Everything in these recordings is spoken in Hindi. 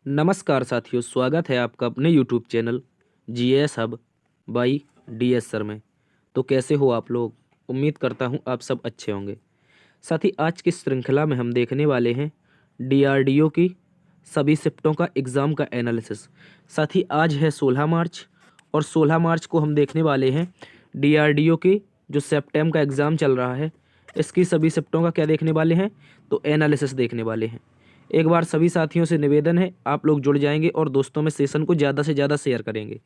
नमस्कार साथियों, स्वागत है आपका अपने YouTube channel GS hub by DS sir में। तो कैसे हो आप लोग? उम्मीद करता हूँ आप सब अच्छे होंगे। साथी, आज की श्रृंखला में हम देखने वाले हैं डीआरडीओ की सभी शिफ्टों का एग्ज़ाम का एनालिसिस। साथी, आज है 16 मार्च और 16 मार्च को हम देखने वाले हैं डीआरडीओ की जो सेप्टेम का एग्ज़ाम चल रहा है, इसकी सभी शिफ्टों का क्या देखने वाले हैं, तो एनालिसिस देखने वाले हैं। एक बार सभी साथियों से निवेदन है, आप लोग जुड़ जाएंगे और दोस्तों में सेशन को ज़्यादा से ज़्यादा शेयर करेंगे,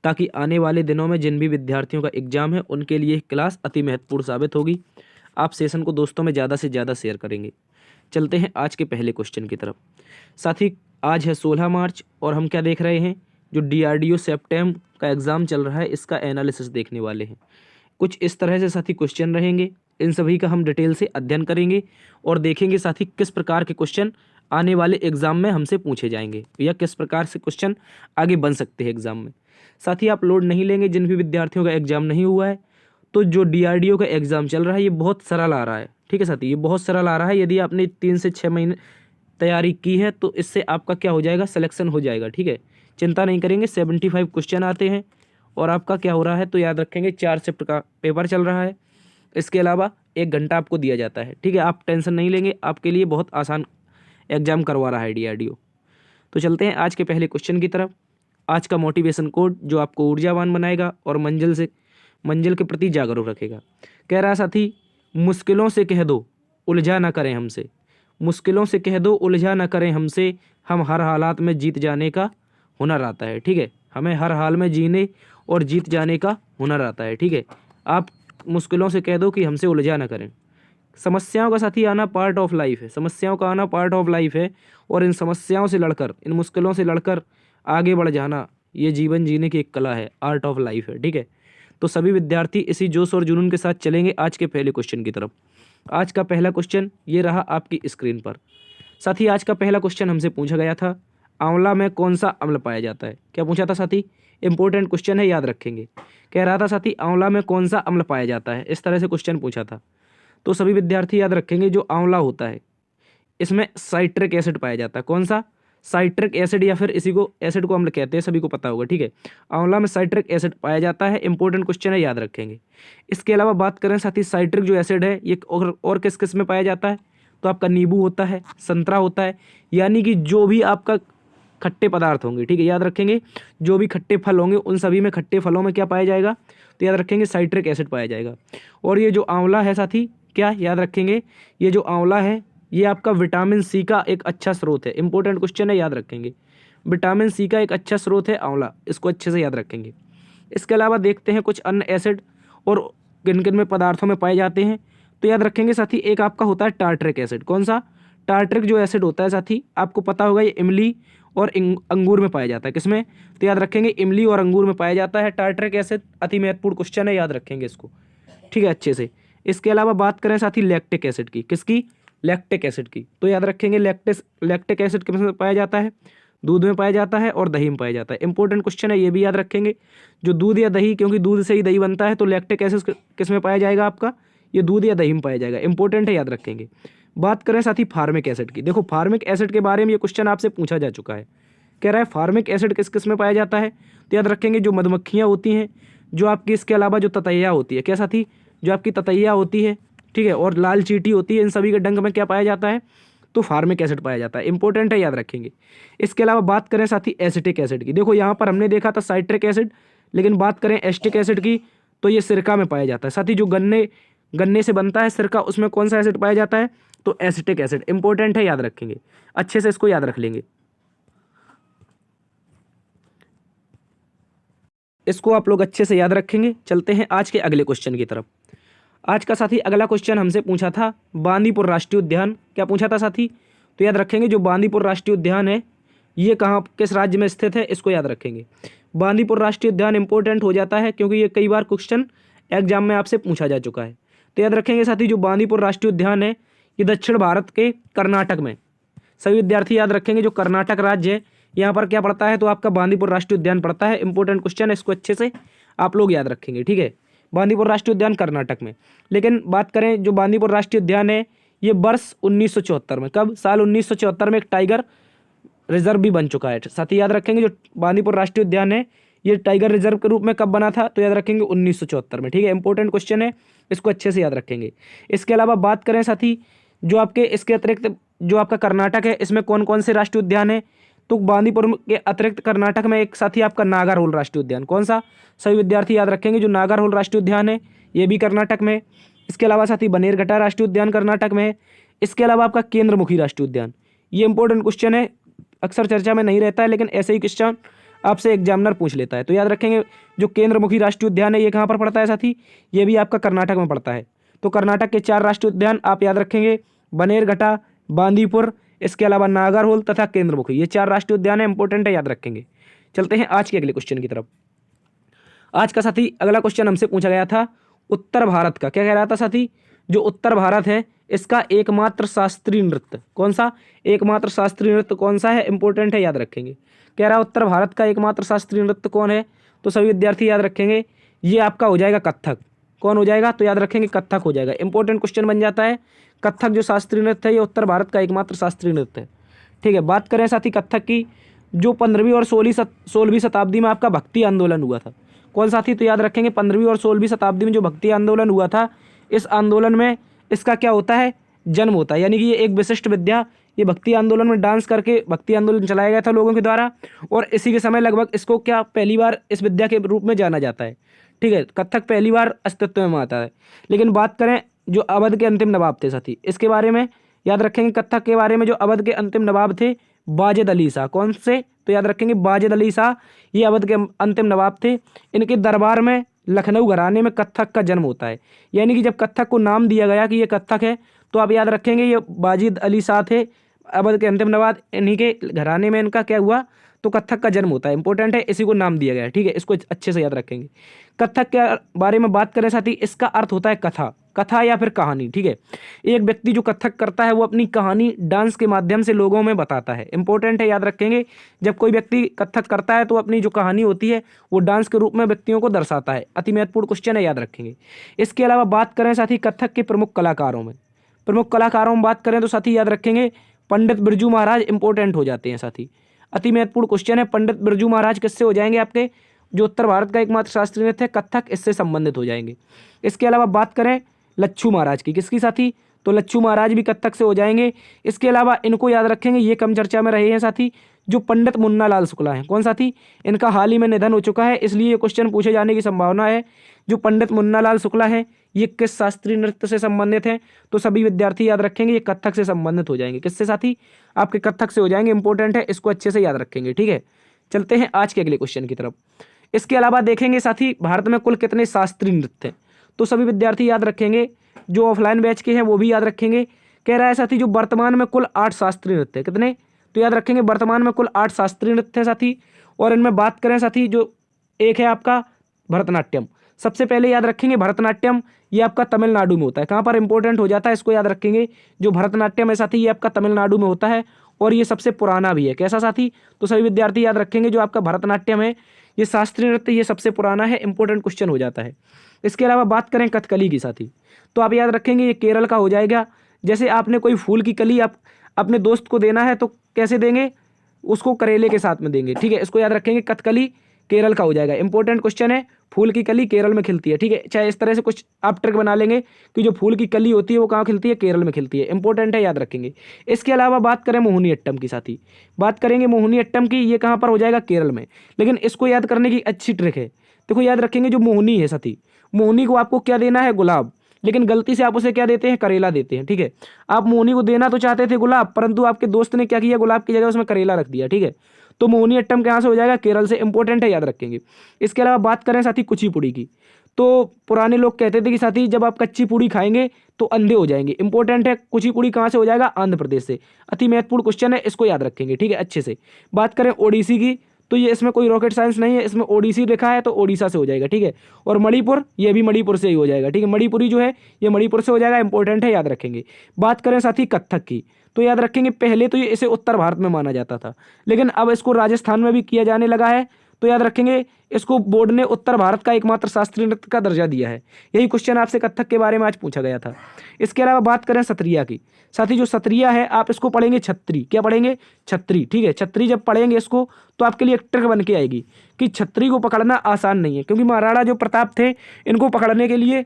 ताकि आने वाले दिनों में जिन भी विद्यार्थियों का एग्ज़ाम है उनके लिए क्लास अति महत्वपूर्ण साबित होगी। आप सेशन को दोस्तों में ज़्यादा से ज़्यादा शेयर करेंगे। चलते हैं आज के पहले क्वेश्चन की तरफ। साथी, आज है 16 मार्च और हम क्या देख रहे हैं, जो डीआरडीओ सेप्टेम का एग्ज़ाम चल रहा है इसका एनालिसिस देखने वाले हैं। कुछ इस तरह से साथी क्वेश्चन रहेंगे, इन सभी का हम डिटेल से अध्ययन करेंगे और देखेंगे साथी किस प्रकार के क्वेश्चन आने वाले एग्ज़ाम में हमसे पूछे जाएंगे या किस प्रकार से क्वेश्चन आगे बन सकते हैं एग्ज़ाम में। साथ ही आप लोड नहीं लेंगे जिन भी विद्यार्थियों का एग्ज़ाम नहीं हुआ है, तो जो डीआरडीओ का एग्ज़ाम चल रहा है ये बहुत सरल आ रहा है। ठीक है साथी, ये बहुत सरल आ रहा है। यदि आपने 3 से 6 महीने तैयारी की है तो इससे आपका क्या हो जाएगा, सिलेक्शन हो जाएगा। ठीक है, चिंता नहीं करेंगे। 75 क्वेश्चन आते हैं और आपका क्या हो रहा है, तो याद रखेंगे 4 शिफ्ट का पेपर चल रहा है। इसके अलावा 1 घंटा आपको दिया जाता है। ठीक है, आप टेंशन नहीं लेंगे, आपके लिए बहुत आसान एग्जाम करवा रहा है डीआरडीओ। तो चलते हैं आज के पहले क्वेश्चन की तरफ। आज का मोटिवेशन कोड जो आपको ऊर्जावान बनाएगा और मंजिल के प्रति जागरूक रखेगा। कह रहा साथी, मुश्किलों से कह दो उलझा ना करें हमसे, मुश्किलों से कह दो उलझा ना करें हमसे, हम हर हालात में जीत जाने का हुनर आता है। ठीक है, हमें हर हाल में जीने और जीत जाने का हुनर आता है। ठीक है, आप मुश्किलों से कह दो कि हमसे उलझा ना करें। समस्याओं का साथी आना पार्ट ऑफ लाइफ है, समस्याओं का आना पार्ट ऑफ लाइफ है और इन समस्याओं से लड़कर, इन मुश्किलों से लड़कर आगे बढ़ जाना, ये जीवन जीने की एक कला है, आर्ट ऑफ लाइफ है। ठीक है, तो सभी विद्यार्थी इसी जोश और जुनून के साथ चलेंगे आज के पहले क्वेश्चन की तरफ। आज का पहला क्वेश्चन ये रहा आपकी स्क्रीन पर। साथी, आज का पहला क्वेश्चन हमसे पूछा गया था, आंवला में कौन सा अम्ल पाया जाता है। क्या पूछा था साथी? इंपॉर्टेंट क्वेश्चन है, याद रखेंगे। कह रहा था साथी, आंवला में कौन सा अम्ल पाया जाता है, इस तरह से क्वेश्चन पूछा था। तो सभी विद्यार्थी याद रखेंगे, जो आंवला होता है इसमें साइट्रिक एसिड पाया जाता है। कौन सा? साइट्रिक एसिड, या फिर इसी को एसिड को अम्ल कहते हैं, सभी को पता होगा। ठीक है, आंवला में साइट्रिक एसिड पाया जाता है, इंपॉर्टेंट क्वेश्चन है, याद रखेंगे। इसके अलावा बात करें साथी, साइट्रिक जो एसिड है ये और किस किस में पाया जाता है, तो आपका नींबू होता है, संतरा होता है, यानी कि जो भी आपका खट्टे पदार्थ होंगे। ठीक है, याद रखेंगे, जो भी खट्टे फल होंगे उन सभी में, खट्टे फलों में क्या पाया जाएगा, तो याद रखेंगे साइट्रिक एसिड पाया जाएगा। और ये जो आंवला है साथी, क्या याद रखेंगे, ये जो आंवला है ये आपका विटामिन सी का एक अच्छा स्रोत है। इंपॉर्टेंट क्वेश्चन है, याद रखेंगे। विटामिन सी का एक अच्छा स्रोत है आंवला, इसको अच्छे से याद रखेंगे। इसके अलावा देखते हैं कुछ अन्य एसिड और किन किन में पदार्थों में पाए जाते हैं, तो याद रखेंगे साथी, एक आपका होता है टार्ट्रिक एसिड। कौन सा? टार्ट्रिक जो एसिड होता है साथी, आपको पता होगा ये इमली और अंगूर में पाया जाता है। किसमें? तो याद रखेंगे इमली और अंगूर में पाया जाता है टार्ट्रिक एसिड। अति महत्वपूर्ण क्वेश्चन है, याद रखेंगे इसको। ठीक है, अच्छे से। इसके अलावा बात करें साथी लैक्टिक एसिड की, किसकी? लैक्टिक एसिड की। तो याद रखेंगे लैक्टिक एसिड किस में पाया जाता है? दूध में पाया जाता है और दही में पाया जाता है। इंपॉर्टेंट क्वेश्चन है, ये भी याद रखेंगे। जो दूध या दही, क्योंकि दूध से ही दही बनता है, तो लैक्टिक एसिड किस में पाया जाएगा आपका? ये दूध या दही में पाया जाएगा। इंपॉर्टेंट है, याद रखेंगे। बात करें साथी फार्मिक एसिड की। देखो, फार्मिक एसिड के बारे में ये क्वेश्चन आपसे पूछा जा चुका है। कह रहा है फार्मिक एसिड किस किस में पाया जाता है, तो याद रखेंगे जो मधुमक्खियाँ होती हैं, जो आपकी, इसके अलावा जो ततैया होती है, क्या साथी, जो आपकी ततैया होती है, ठीक है, और लाल चींटी होती है, इन सभी के डंक में क्या पाया जाता है, तो फार्मिक एसिड पाया जाता है। इंपॉर्टेंट है, याद रखेंगे। इसके अलावा बात करें साथी एसिटिक एसिड की। देखो, यहाँ पर हमने देखा था साइट्रिक एसिड, लेकिन बात करें एसिटिक एसिड की, तो ये सिरका में पाया जाता है। साथी, जो गन्ने से बनता है सिरका, उसमें कौन सा एसिड पाया जाता है, तो एसिटिक एसिड। इंपॉर्टेंट है, याद रखेंगे, अच्छे से इसको याद रख लेंगे। इसको आप लोग अच्छे से याद रखेंगे। चलते हैं आज के अगले क्वेश्चन की तरफ। आज का साथी अगला क्वेश्चन हमसे पूछा था बांदीपुर राष्ट्रीय उद्यान। क्या पूछा था साथी? तो याद रखेंगे, जो बांदीपुर राष्ट्रीय उद्यान है ये कहाँ, किस राज्य में स्थित है, इसको याद रखेंगे। बांदीपुर राष्ट्रीय उद्यान इंपॉर्टेंट हो जाता है, क्योंकि ये कई बार क्वेश्चन एग्जाम में आपसे पूछा जा चुका है। तो याद रखेंगे साथी, जो बांदीपुर राष्ट्रीय उद्यान है ये दक्षिण भारत के कर्नाटक में, सभी विद्यार्थी याद रखेंगे, जो कर्नाटक राज्य है यहाँ पर क्या पड़ता है, तो आपका बांदीपुर राष्ट्रीय उद्यान पड़ता है। इंपॉर्टेंट क्वेश्चन है, इसको अच्छे से आप लोग याद रखेंगे। ठीक है, बांदीपुर राष्ट्रीय उद्यान कर्नाटक में। लेकिन बात करें जो बांदीपुर राष्ट्रीय उद्यान है, ये वर्ष 1974 में, कब, साल 1974 में एक टाइगर रिजर्व भी बन चुका है। साथ ही याद रखेंगे जो बांदीपुर राष्ट्रीय उद्यान है ये टाइगर रिजर्व के रूप में कब बना था, तो याद रखेंगे 1974 में। ठीक है, इंपॉर्टेंट क्वेश्चन है, इसको अच्छे से याद रखेंगे। इसके अलावा बात करें साथी जो आपके इसके अतिरिक्त जो आपका कर्नाटक है इसमें कौन कौन से राष्ट्रीय उद्यान है, तो बांदीपुर के अतिरिक्त कर्नाटक में एक साथी आपका नागरहोल राष्ट्रीय उद्यान, कौन सा, सभी विद्यार्थी याद रखेंगे जो नागरहोल राष्ट्रीय उद्यान है ये भी कर्नाटक में। इसके अलावा साथी बनेरघट्टा राष्ट्रीय उद्यान कर्नाटक में है। इसके अलावा आपका केंद्रमुखी राष्ट्रीय उद्यान, ये इंपॉर्टेंट क्वेश्चन है, अक्सर चर्चा में नहीं रहता है लेकिन ऐसे ही क्वेश्चन आपसे एग्जामिनर पूछ लेता है। तो याद रखेंगे जो केंद्रमुखी राष्ट्रीय उद्यान है ये कहाँ पर पड़ता है साथी, ये भी आपका कर्नाटक में पड़ता है। तो कर्नाटक के 4 राष्ट्रीय उद्यान आप याद रखेंगे, बनेरघट्टा, बांदीपुर, इसके अलावा नागरहोल तथा केंद्रमुखी, ये 4 राष्ट्रीय उद्यान है, इंपॉर्टेंट है, याद रखेंगे। चलते हैं आज के अगले क्वेश्चन की तरफ। आज का साथी अगला क्वेश्चन हमसे पूछा गया था उत्तर भारत का, क्या कह रहा था साथी, जो उत्तर भारत है इसका एकमात्र शास्त्रीय नृत्य कौन सा, एकमात्र शास्त्रीय नृत्य कौन सा है, इंपॉर्टेंट है, याद रखेंगे। कह रहा है उत्तर भारत का एकमात्र शास्त्रीय नृत्य कौन है, तो सभी विद्यार्थी याद रखेंगे ये आपका हो जाएगा कथक। कौन हो जाएगा, तो याद रखेंगे कथक हो जाएगा, इंपॉर्टेंट क्वेश्चन बन जाता है। कथक जो शास्त्रीय नृत्य है ये उत्तर भारत का एकमात्र शास्त्रीय नृत्य है। ठीक है, बात करें साथी कथक की, जो 15वीं और 16वीं शताब्दी में आपका भक्ति आंदोलन हुआ था, कौन साथी, तो याद रखेंगे 15वीं और 16वीं शताब्दी में जो भक्ति आंदोलन हुआ था, इस आंदोलन में इसका क्या होता है, जन्म होता है। यानी कि ये एक विशिष्ट विद्या, ये भक्ति आंदोलन में डांस करके भक्ति आंदोलन चलाया गया था लोगों के द्वारा, और इसी के समय लगभग इसको क्या पहली बार इस विद्या के रूप में जाना जाता है। ठीक है, कथक पहली बार अस्तित्व में आता है। लेकिन बात करें जो अवध के अंतिम नवाब थे साथी, इसके बारे में याद रखेंगे, कथक के बारे में जो अवध के अंतिम नवाब थे वाजिद अली शाह, कौन से, तो याद रखेंगे वाजिद अली शाह, ये अवध के अंतिम नवाब थे। इनके दरबार में लखनऊ घराने में कथक का जन्म होता है। यानी कि जब कथक को नाम दिया गया कि ये कथक है, तो आप याद रखेंगे ये वाजिद अली शाह थे, अवध के अंतिम नवाब, इन्हीं के घराने में इनका क्या हुआ, तो कथक का जन्म होता है, इंपॉर्टेंट है, इसी को नाम दिया गया है। ठीक है, इसको अच्छे से याद रखेंगे। कथक के बारे में बात करें साथी, इसका अर्थ होता है कथा, कथा या फिर कहानी। ठीक है, एक व्यक्ति जो कथक करता है वो अपनी कहानी डांस के माध्यम से लोगों में बताता है, इंपॉर्टेंट है, याद रखेंगे। जब कोई व्यक्ति कथक करता है तो अपनी जो कहानी होती है वो डांस के रूप में व्यक्तियों को दर्शाता है, अति महत्वपूर्ण क्वेश्चन है, याद रखेंगे। इसके अलावा बात करें साथी कथक के प्रमुख कलाकारों में, प्रमुख कलाकारों में बात करें तो साथी याद रखेंगे पंडित बिरजू महाराज इंपॉर्टेंट हो जाते हैं साथी, अति महत्वपूर्ण क्वेश्चन है। पंडित बिरजू महाराज किससे हो जाएंगे, आपके जो उत्तर भारत का एकमात्र शास्त्रीय नृत्य है कथक, इससे संबंधित हो जाएंगे। इसके अलावा बात करें लच्छू महाराज की, किसकी साथी, तो लच्छू महाराज भी कथक से हो जाएंगे। इसके अलावा इनको याद रखेंगे, ये कम चर्चा में रहे हैं साथी, जो पंडित मुन्ना लाल शुक्ला हैं, कौन साथी, इनका हाल ही में निधन हो चुका है, इसलिए ये क्वेश्चन पूछे जाने की संभावना है। जो पंडित मुन्ना लाल शुक्ला है ये किस शास्त्रीय नृत्य से संबंधित हैं, तो सभी विद्यार्थी याद रखेंगे ये कथक से संबंधित हो जाएंगे। किससे साथी, आपके कथक से हो जाएंगे, इंपॉर्टेंट है, इसको अच्छे से याद रखेंगे। ठीक है, चलते हैं आज के अगले क्वेश्चन की तरफ। इसके अलावा देखेंगे साथी भारत में कुल कितने शास्त्रीय नृत्य हैं, तो सभी विद्यार्थी याद रखेंगे, जो ऑफलाइन बैच के हैं वो भी याद रखेंगे। कह रहा है साथी जो वर्तमान में कुल 8 शास्त्रीय नृत्य है, कितने, तो याद रखेंगे वर्तमान में कुल 8 शास्त्रीय नृत्य है साथी। और इनमें बात करें साथी जो एक है आपका भरतनाट्यम, सबसे पहले याद रखेंगे भरतनाट्यम ये आपका तमिलनाडु में होता है, कहाँ पर इंपॉर्टेंट हो जाता है, इसको याद रखेंगे। जो भरतनाट्यम है साथी ये आपका तमिलनाडु में होता है और ये सबसे पुराना भी है, कैसा साथी, तो सभी विद्यार्थी याद रखेंगे जो आपका भरतनाट्यम है ये शास्त्रीय नृत्य ये सबसे पुराना है, इंपॉर्टेंट क्वेश्चन हो जाता है। इसके अलावा बात करें कथकली की साथी, तो आप याद रखेंगे ये केरल का हो जाएगा। जैसे आपने कोई फूल की कली आप अपने दोस्त को देना है तो कैसे देंगे, उसको करेले के साथ में देंगे। ठीक है, इसको याद रखेंगे, कथकली केरल का हो जाएगा, इंपॉर्टेंट क्वेश्चन है, फूल की कली केरल में खिलती है। ठीक है, चाहे इस तरह से कुछ आप ट्रिक बना लेंगे कि जो फूल की कली होती है वो कहाँ खिलती है, केरल में खिलती है, इंपॉर्टेंट है, याद रखेंगे। इसके अलावा बात करें मोहिनी अट्टम की साथी, बात करेंगे मोहिनी अट्टम की, ये कहाँ पर हो जाएगा, केरल में। लेकिन इसको याद करने की अच्छी ट्रिक है, देखो याद रखेंगे जो मोहिनी है साथी, मोहिनी को आपको क्या देना है, गुलाब, लेकिन गलती से आप उसे क्या देते हैं, करेला देते हैं। ठीक है, आप मोहिनी को देना तो चाहते थे गुलाब, परंतु आपके दोस्त ने क्या किया, गुलाब की जगह उसमें करेला रख दिया। ठीक है, तो मोहिनी अट्टम कहाँ से हो जाएगा, केरल से, इंपॉर्टेंट है, याद रखेंगे। इसके अलावा बात करें साथी कुचिपुड़ी की, तो पुराने लोग कहते थे कि साथी जब आप कच्ची पूड़ी खाएंगे तो अंधे हो जाएंगे, इंपॉर्टेंट है, कुचिपुड़ी कहाँ से हो जाएगा, आंध्र प्रदेश से, अति महत्वपूर्ण क्वेश्चन है, इसको याद रखेंगे। ठीक है, अच्छे से। बात करें ओडिसी की, तो ये इसमें कोई रॉकेट साइंस नहीं है, इसमें ओडिसी लिखा है तो ओडिशा से हो जाएगा। ठीक है, और मणिपुर ये भी मणिपुर से ही हो जाएगा। ठीक है, मणिपुरी जो है ये मणिपुर से हो जाएगा, इंपॉर्टेंट है, याद रखेंगे। बात करें साथी कथक की, तो याद रखेंगे पहले तो ये इसे उत्तर भारत में माना जाता था, लेकिन अब इसको राजस्थान में भी किया जाने लगा है, तो याद रखेंगे इसको बोर्ड ने उत्तर भारत का एकमात्र शास्त्रीय नृत्य का दर्जा दिया है। यही क्वेश्चन आपसे कथक के बारे में आज पूछा गया था। इसके अलावा बात करें सत्रिया की, साथ ही जो सत्रिया है आप इसको पढ़ेंगे छत्री। क्या पढ़ेंगे? छत्री। ठीक है, छत्री जब पढ़ेंगे इसको तो आपके लिए एक ट्रिक बन के आएगी कि छत्री को पकड़ना आसान नहीं है, क्योंकि महाराणा जो प्रताप थे इनको पकड़ने के लिए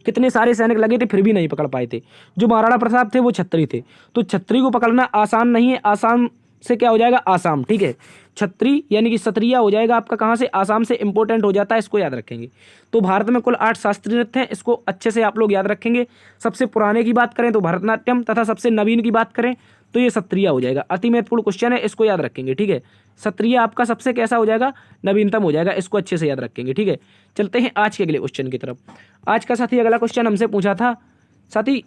कितने सारे सैनिक लगे थे फिर भी नहीं पकड़ पाए थे। जो महाराणा प्रताप थे वो छत्री थे, तो छत्री को पकड़ना आसान नहीं है। आसान से क्या हो जाएगा? आसाम। ठीक है, छत्री यानी कि सत्रिया हो जाएगा आपका कहाँ से? आसाम से। इंपॉर्टेंट हो जाता है, इसको याद रखेंगे। तो भारत में कुल 8 शास्त्रीय नृत्य हैं, इसको अच्छे से आप लोग याद रखेंगे। सबसे पुराने की बात करें तो भरतनाट्यम, तथा सबसे नवीन की बात करें तो ये सत्रिया हो जाएगा। अति महत्वपूर्ण क्वेश्चन है, इसको याद रखेंगे। ठीक है, सत्रिया आपका सबसे कैसा हो जाएगा? नवीनतम हो जाएगा, इसको अच्छे से याद रखेंगे। ठीक है, चलते हैं आज के अगले क्वेश्चन की तरफ। आज का साथी अगला क्वेश्चन हमसे पूछा था साथी,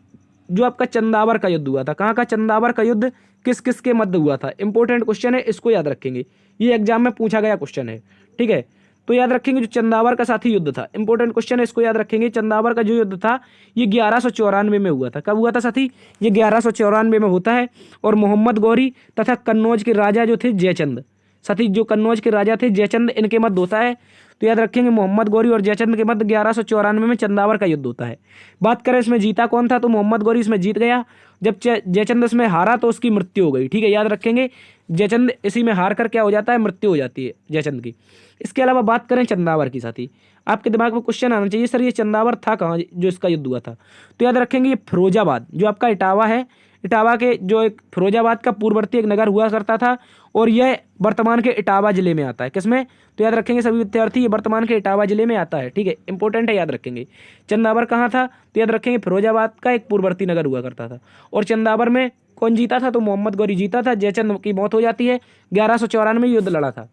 जो आपका चंदावर का युद्ध हुआ था, कहाँ का चंदावर का युद्ध किस किस के मध्य हुआ था? इंपॉर्टेंट क्वेश्चन है, इसको याद रखेंगे। ये एग्जाम में पूछा गया क्वेश्चन है। ठीक है, तो याद रखेंगे जो चंदावर का साथी युद्ध था, इंपॉर्टेंट क्वेश्चन है, इसको याद रखेंगे। चंदावर का जो युद्ध था ये 1194 में हुआ था। कब हुआ था साथी? ये 1194 में होता है। और मोहम्मद गौरी तथा कन्नौज के राजा जो थे जयचंद, साथी जो कन्नौज के राजा थे जयचंद, इनके मध्य होता है। तो याद रखेंगे मोहम्मद गौरी और जयचंद के मध्य 1194 में चंदावर का युद्ध होता है। बात करें इसमें जीता कौन था, तो मोहम्मद गौरी इसमें जीत गया। जब जयचंद इसमें हारा तो उसकी मृत्यु हो गई। ठीक है, याद रखेंगे जयचंद इसी में हार कर क्या हो जाता है? मृत्यु हो जाती है जयचंद की। इसके अलावा बात करें चंदावर की, साथी आपके दिमाग में क्वेश्चन आना चाहिए सर ये चंदावर था कहाँ जो इसका युद्ध हुआ था? तो याद रखेंगे ये फिरोजाबाद, जो आपका इटावा है, इटावा के जो एक फिरोजाबाद का पूर्ववर्ती एक नगर हुआ करता था, और यह वर्तमान के इटावा जिले में आता है। किसमें? तो याद रखेंगे सभी विद्यार्थी, ये वर्तमान के इटावा जिले में आता है। ठीक है, इंपॉर्टेंट है, याद रखेंगे। चंदावर कहाँ था? तो याद रखेंगे फिरोजाबाद का एक पूर्ववर्ती नगर हुआ करता था। और चंदावर में कौन जीता था? तो मोहम्मद गौरी जीता था। जयचंद की मौत हो जाती है। 1194 में युद्ध लड़ा था।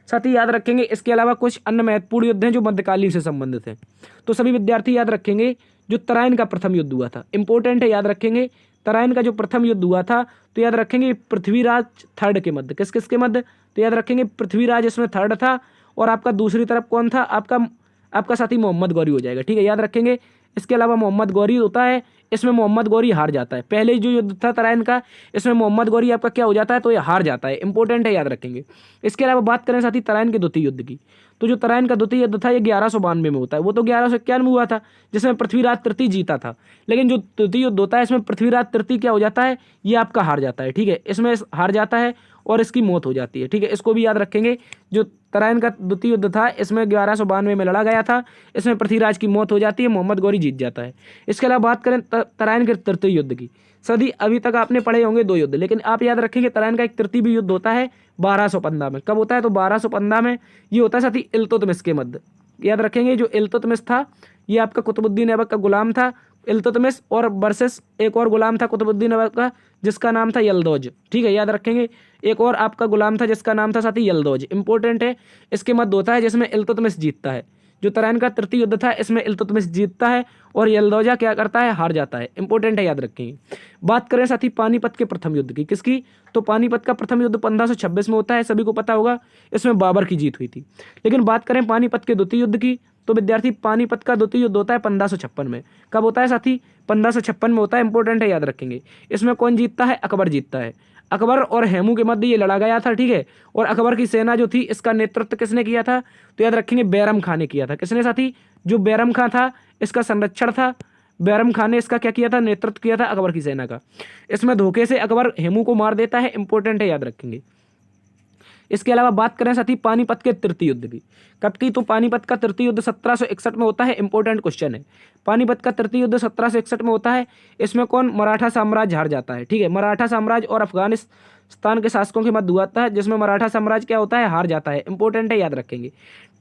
साथ ही याद रखेंगे इसके अलावा कुछ अन्य महत्वपूर्ण युद्ध हैं जो मध्यकालीन से संबंधित हैं। तो सभी विद्यार्थी याद रखेंगे जो तराइन का प्रथम युद्ध हुआ था, इंपॉर्टेंट है, याद रखेंगे। तराइन का जो प्रथम युद्ध हुआ था तो याद रखेंगे पृथ्वीराज थर्ड के मध्य। किस किस के मध्य? तो याद रखेंगे पृथ्वीराज इसमें थर्ड था, और आपका दूसरी तरफ कौन था? आपका साथी मोहम्मद गौरी हो जाएगा। ठीक है, याद रखेंगे। इसके अलावा मोहम्मद गौरी होता है, इसमें मोहम्मद गौरी हार जाता है। पहले जो युद्ध था तराइन का, इसमें मोहम्मद गौरी आपका क्या हो जाता है? तो ये हार जाता है, इंपॉर्टेंट है, याद रखेंगे। इसके अलावा बात करें साथी तराइन के द्वितीय युद्ध की, तो जो तराइन का द्वितीय युद्ध था ये 1192 में होता है। वो तो 1191 में हुआ था जिसमें पृथ्वीराज तृतीय जीता था। लेकिन जो तृतीय युद्ध होता है इसमें पृथ्वीराज तृतीय क्या हो जाता है? ये आपका हार जाता है। ठीक है, इसमें हार जाता है और इसकी मौत हो जाती है। ठीक है, इसको भी याद रखेंगे। जो तराइन का द्वितीय युद्ध था इसमें 1192 में लड़ा गया था, इसमें पृथ्वीराज की मौत हो जाती है, मोहम्मद गौरी जीत जाता है। इसके अलावा बात करें तराइन के तृतीय युद्ध की, सदी अभी तक आपने पढ़े होंगे 2 युद्ध, लेकिन आप याद रखेंगे तराइन का एक तृतीय भी युद्ध होता है 1215 में। कब होता है? तो 1215 में ये होता है साथी इल्तुतमिश के मध्य। याद रखेंगे जो इल्तुतमिश था ये आपका कुतुबुद्दीन ऐबक का गुलाम था, इल्तुतमिश, और वर्सेस एक और गुलाम था कुतुबुद्दीन ऐबक का जिसका नाम था यल्दौज। ठीक है, याद रखेंगे एक और आपका गुलाम था जिसका नाम था साथी यल्दौज, इंपॉर्टेंट है। इसके मध्य होता है जिसमें इल्तुतमिश जीतता है। जो तराइन का तृतीय युद्ध था इसमें इल्तुतमिश जीतता है और यल्दौजा क्या करता है? हार जाता है, इंपॉर्टेंट है, याद रखेंगे। बात करें साथी पानीपत के प्रथम युद्ध की, किसकी? तो पानीपत का प्रथम युद्ध 1526 में होता है, सभी को पता होगा, इसमें बाबर की जीत हुई थी। लेकिन बात करें पानीपत के द्वितीय युद्ध की, तो विद्यार्थी पानीपत का द्वितीय युद्ध होता है 1556 में। कब होता है साथी? 1556 में होता है, इंपॉर्टेंट है, याद रखेंगे। इसमें कौन जीतता है? अकबर जीतता है। अकबर और हेमू के मध्य ये लड़ा गया था। ठीक है, और अकबर की सेना जो थी इसका नेतृत्व किसने किया था? तो याद रखेंगे बैरम खान ने किया था। किसने साथी? जो बैरम खान था इसका संरक्षण था, बैरम खान ने इसका क्या किया था? नेतृत्व किया था अकबर की सेना का। इसमें धोखे से अकबर हेमू को मार देता है, इंपॉर्टेंट है, याद रखेंगे। इसके अलावा बात करें साथी पानीपत के तृतीय युद्ध की, कब की? तो पानीपत का तृतीय युद्ध 1761 में होता है, इंपॉर्टेंट क्वेश्चन है। पानीपत का तृतीय युद्ध 1761 में होता है। इसमें कौन? मराठा साम्राज्य हार जाता है। ठीक है, मराठा साम्राज्य और अफगानिस्तान के शासकों के मध्य हुआ था जिसमें मराठा साम्राज्य क्या होता है? हार जाता है, इंपॉर्टेंट है, याद रखेंगे।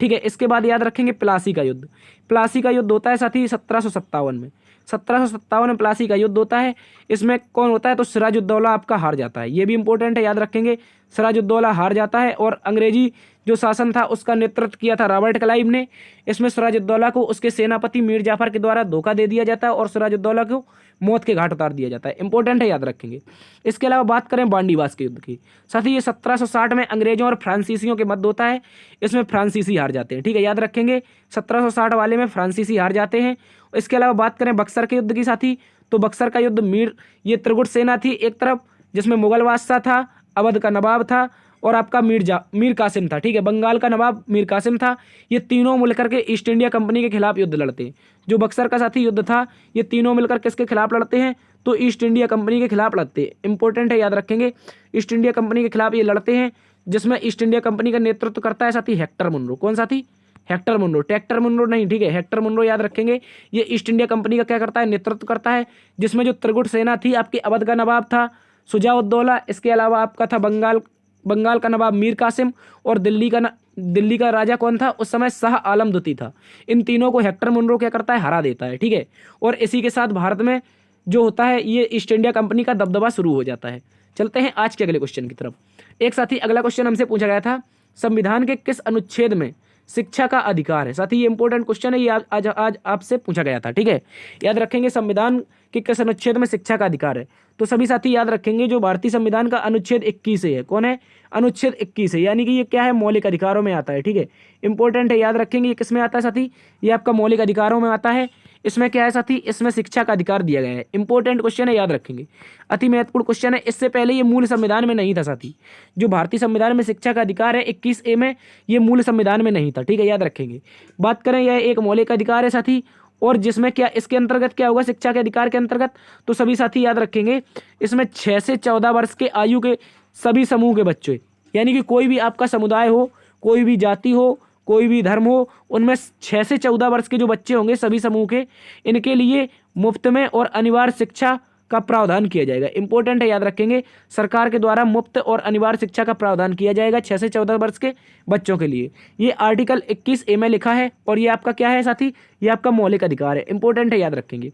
ठीक है, इसके बाद याद रखेंगे प्लासी का युद्ध। प्लासी का युद्ध होता है साथी 1757 में। 1757 में प्लासी का युद्ध होता है। इसमें कौन होता है? तो सिराजुद्दौला आपका हार जाता है, ये भी इंपॉर्टेंट है, याद रखेंगे। सिराजुद्दौला हार जाता है और अंग्रेजी जो शासन था उसका नेतृत्व किया था रॉबर्ट क्लाइव ने। इसमें सिराजुद्दौला को उसके सेनापति मीर जाफर के द्वारा धोखा दे दिया जाता है और सिराजुद्दौला को मौत के घाट उतार दिया जाता है, इंपॉर्टेंट है, याद रखेंगे। इसके अलावा बात करें बांडीवास के युद्ध की, साथ ही ये 1760 में अंग्रेजों और फ्रांसीसियों के मध्य होता है। इसमें फ्रांसीसी हार जाते हैं। ठीक है, याद रखेंगे 1760 वाले में फ्रांसीसी हार जाते हैं। इसके अलावा बात करें बक्सर के युद्ध की साथी, तो बक्सर का युद्ध ये त्रिगुट सेना थी एक तरफ जिसमें मुगल बादशाह था, अवध का नवाब था, और आपका मीर कासिम था। ठीक है, बंगाल का नवाब मीर कासिम था। ये तीनों मिलकर के ईस्ट इंडिया कंपनी के खिलाफ युद्ध लड़ते हैं। जो बक्सर का साथी युद्ध था, ये तीनों मिलकर किसके खिलाफ लड़ते हैं? तो ईस्ट इंडिया कंपनी के खिलाफ लड़ते हैं। इंपॉर्टेंट है, याद रखेंगे। ईस्ट इंडिया कंपनी के खिलाफ ये लड़ते हैं, जिसमें ईस्ट इंडिया कंपनी का नेतृत्व करता है साथी हेक्टर मुनरो। कौन साथी? हेक्टर मुनरो, ट्रैक्टर मुनरो नहीं। ठीक है, हेक्टर मुनरो याद रखेंगे। ये ईस्ट इंडिया कंपनी का क्या करता है? नेतृत्व करता है, जिसमें जो त्रिगुट सेना थी, आपके अवध का नवाब था सुजाउद्दौला, इसके अलावा आपका था बंगाल का नवाब मीर कासिम, और दिल्ली का राजा कौन था उस समय? शाह आलम द्वितीय था। इन तीनों को हेक्टर मुनरो क्या करता है? हरा देता है। ठीक है, और इसी के साथ भारत में जो होता है, ये ईस्ट इंडिया कंपनी का दबदबा शुरू हो जाता है। चलते हैं आज के अगले क्वेश्चन की तरफ। एक साथी अगला क्वेश्चन हमसे पूछा गया था, संविधान के किस अनुच्छेद में शिक्षा का अधिकार है? साथी ये इंपॉर्टेंट क्वेश्चन है, ये आज आपसे पूछा गया था। ठीक है, याद रखेंगे संविधान के किस अनुच्छेद में शिक्षा का अधिकार है। तो सभी साथी याद रखेंगे, जो भारतीय संविधान का अनुच्छेद 21 है। कौन है? अनुच्छेद 21 है, यानी कि ये क्या है? मौलिक अधिकारों में आता है। ठीक है, इंपॉर्टेंट है, याद रखेंगे। ये किस में आता है साथी? ये आपका मौलिक अधिकारों में आता है। इसमें क्या है साथी? इसमें शिक्षा का अधिकार दिया गया है। इंपॉर्टेंट क्वेश्चन है, याद रखेंगे, अति महत्वपूर्ण क्वेश्चन है। इससे पहले ये मूल संविधान में नहीं था साथी। जो भारतीय संविधान में शिक्षा का अधिकार है 21A में, ये मूल संविधान में नहीं था। ठीक है, याद रखेंगे। बात करें, यह एक मौलिक अधिकार है साथी, और जिसमें क्या इसके अंतर्गत क्या होगा? शिक्षा के अधिकार के अंतर्गत तो सभी साथी याद रखेंगे, इसमें 6 से 14 वर्ष के आयु के सभी समूह के बच्चे, यानी कि कोई भी आपका समुदाय हो, कोई भी जाति हो, कोई भी धर्म हो, उनमें 6 से 14 वर्ष के जो बच्चे होंगे सभी समूह के, इनके लिए मुफ्त में और अनिवार्य शिक्षा का प्रावधान किया जाएगा। इंपॉर्टेंट है, याद रखेंगे, सरकार के द्वारा मुफ्त और अनिवार्य शिक्षा का प्रावधान किया जाएगा 6 से 14 वर्ष के बच्चों के लिए। ये आर्टिकल 21A में लिखा है, और ये आपका क्या है साथी? ये आपका मौलिक अधिकार है। इंपॉर्टेंट है, याद रखेंगे।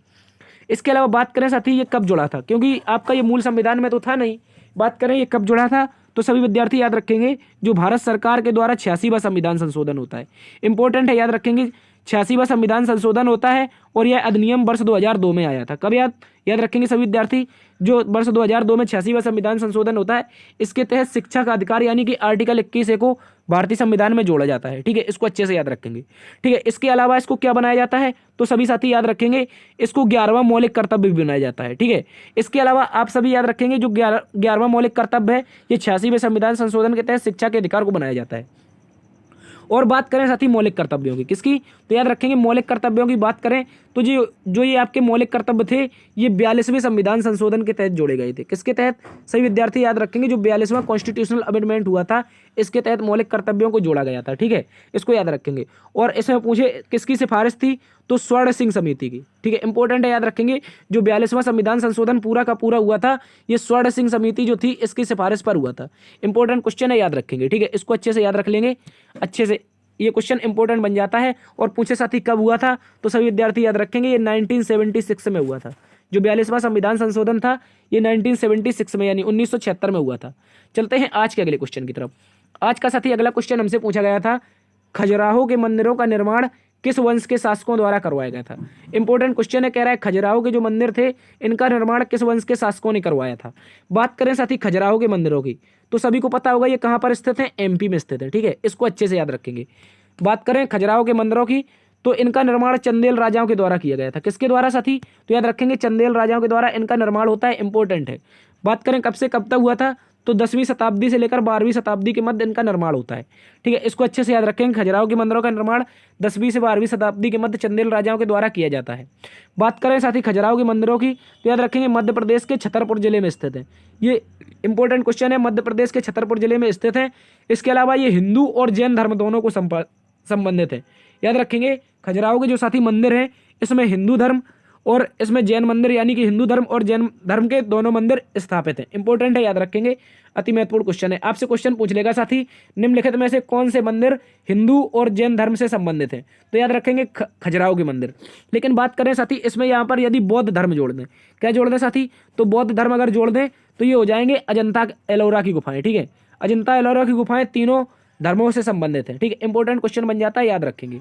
इसके अलावा बात करें साथी, ये कब जुड़ा था? क्योंकि आपका ये मूल संविधान में तो था नहीं। बात करें ये कब जुड़ा था, तो सभी विद्यार्थी याद रखेंगे, जो भारत सरकार के द्वारा 86वां संविधान संशोधन होता है। इंपॉर्टेंट है, याद रखेंगे, 86वां संविधान संशोधन होता है, और यह अधिनियम वर्ष 2002 में आया था। कब? याद रखेंगे सभी विद्यार्थी, जो वर्ष 2002 में 86वां संविधान संशोधन होता है, इसके तहत शिक्षा का अधिकार यानी कि आर्टिकल 21A को भारतीय संविधान में जोड़ा जाता है। ठीक है, इसको अच्छे से याद रखेंगे। ठीक है, इसके अलावा इसको क्या बनाया जाता है? तो सभी साथी याद रखेंगे, इसको 11वां मौलिक कर्तव्य भी बनाया जाता है। ठीक है, इसके अलावा आप सभी याद रखेंगे, जो 11वां मौलिक कर्तव्य है, ये 86वें संविधान संशोधन के तहत शिक्षा के अधिकार को बनाया जाता है। और बात करें साथी मौलिक कर्तव्यों की, किसकी? तो याद रखेंगे, मौलिक कर्तव्यों की बात करें तो जो ये आपके मौलिक कर्तव्य थे, ये 42वें संविधान संशोधन के तहत जोड़े गए थे। किसके तहत? सभी विद्यार्थी याद रखेंगे, जो 42वां कॉन्स्टिट्यूशनल अमेंडमेंट हुआ था, इसके तहत मौलिक कर्तव्यों को जोड़ा गया था। ठीक है, इसको याद रखेंगे। और इसमें पूछे किसकी सिफारिश थी? तो स्वर्ण सिंह समिति की। ठीक है, इंपॉर्टेंट है, याद रखेंगे, जो 42वां संविधान संशोधन पूरा का पूरा हुआ था, ये स्वर्ण सिंह समिति जो थी, इसकी सिफारिश पर हुआ था। इंपॉर्टेंट क्वेश्चन है, याद रखेंगे। ठीक है, इसको अच्छे से याद रख लेंगे, अच्छे से ये क्वेश्चन इंपॉर्टेंट बन जाता है। और पूछे साथी कब हुआ था, तो सभी विद्यार्थी याद रखेंगे, ये 1976 में हुआ था। जो 42वां संविधान संशोधन था, ये 1976 में यानी 1976 में हुआ था। चलते हैं आज के अगले क्वेश्चन की तरफ। आज का साथी अगला क्वेश्चन हमसे पूछा गया था, खजुराहो के मंदिरों का निर्माण किस वंश के शासकों द्वारा करवाया गया था? इंपॉर्टेंट क्वेश्चन है, कह रहा है खजुराहो के जो मंदिर थे, इनका निर्माण किस वंश के शासकों ने करवाया था? बात करें साथी खजुराहो के मंदिरों की, तो सभी को पता होगा ये कहाँ पर स्थित है? MP में स्थित है। ठीक है, इसको अच्छे से याद रखेंगे। बात करें खजुराहो के मंदिरों की, तो इनका निर्माण चंदेल राजाओं के द्वारा किया गया था। किसके द्वारा साथी? तो याद रखेंगे, चंदेल राजाओं के द्वारा इनका निर्माण होता है। इंपॉर्टेंट है। बात करें कब से कब तक हुआ था, तो 10वीं शताब्दी से लेकर 12वीं शताब्दी के मध्य इनका निर्माण होता है। ठीक है, इसको अच्छे से याद रखेंगे, खजुराहो के मंदिरों का निर्माण 10वीं से 12वीं शताब्दी के मध्य चंदेल राजाओं के द्वारा किया जाता है। बात करें साथी खजुराहो के मंदिरों की, तो याद रखेंगे, मध्य प्रदेश के छतरपुर जिले में स्थित है। ये इंपॉर्टेंट क्वेश्चन है, मध्य प्रदेश के छतरपुर जिले में स्थित है। इसके अलावा ये हिंदू और जैन धर्म दोनों को संबंधित है। याद रखेंगे, खजुराहो के जो साथी मंदिर हैं, इसमें हिंदू धर्म और इसमें जैन मंदिर, यानी कि हिंदू धर्म और जैन धर्म के दोनों मंदिर स्थापित हैं। इंपॉर्टेंट है, याद रखेंगे, अति महत्वपूर्ण क्वेश्चन है। आपसे क्वेश्चन पूछ लेगा साथी, निम्नलिखित में से कौन से मंदिर हिंदू और जैन धर्म से संबंधित हैं? तो याद रखेंगे खजुराहो के मंदिर। लेकिन बात करें साथी, इसमें यहाँ पर यदि बौद्ध धर्म जोड़ दें, क्या जोड़ दें साथी? तो बौद्ध धर्म अगर जोड़ दें तो ये हो जाएंगे अजंता एलोरा की गुफाएं। ठीक है, अजंता एलोरा की गुफाएं तीनों धर्मों से संबंधित है। ठीक है, इंपॉर्टेंट क्वेश्चन बन जाता है, याद रखेंगे।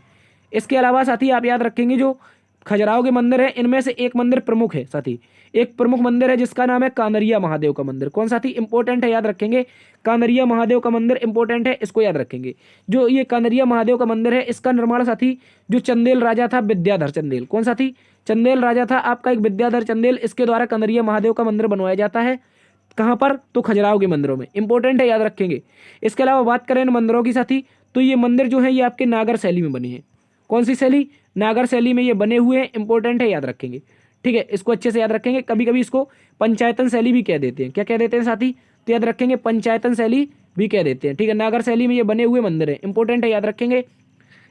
इसके अलावा साथी आप याद रखेंगे, जो खजुराहो के मंदिर है, इनमें से एक मंदिर प्रमुख है साथी, एक प्रमुख मंदिर है जिसका नाम है कानरिया महादेव का मंदिर। कौन साथी? इंपॉर्टेंट है, याद रखेंगे, कानरिया महादेव का मंदिर इंपॉर्टेंट है, इसको याद रखेंगे। जो ये कानरिया महादेव का मंदिर है, इसका निर्माण साथी जो चंदेल राजा था, विद्याधर चंदेल। कौन साथी? चंदेल राजा था आपका एक विद्याधर चंदेल, इसके द्वारा कानरिया महादेव का मंदिर बनवाया जाता है। कहाँ पर, तो खजुराहो के मंदिरों में, इंपॉर्टेंट है, याद रखेंगे। इसके अलावा बात करें इन मंदिरों की साथी, तो ये मंदिर जो है ये आपके नागर शैली में बने हैं। कौन सी शैली, नागर शैली में ये बने हुए हैं, इंपॉर्टेंट है, याद रखेंगे। ठीक है, इसको अच्छे से याद रखेंगे। कभी कभी इसको पंचायतन शैली भी कह देते हैं। क्या कह देते हैं साथी, तो याद रखेंगे पंचायतन शैली भी कह देते हैं। ठीक है, नागर शैली में ये बने हुए मंदिर हैं, इंपॉर्टेंट है, याद रखेंगे।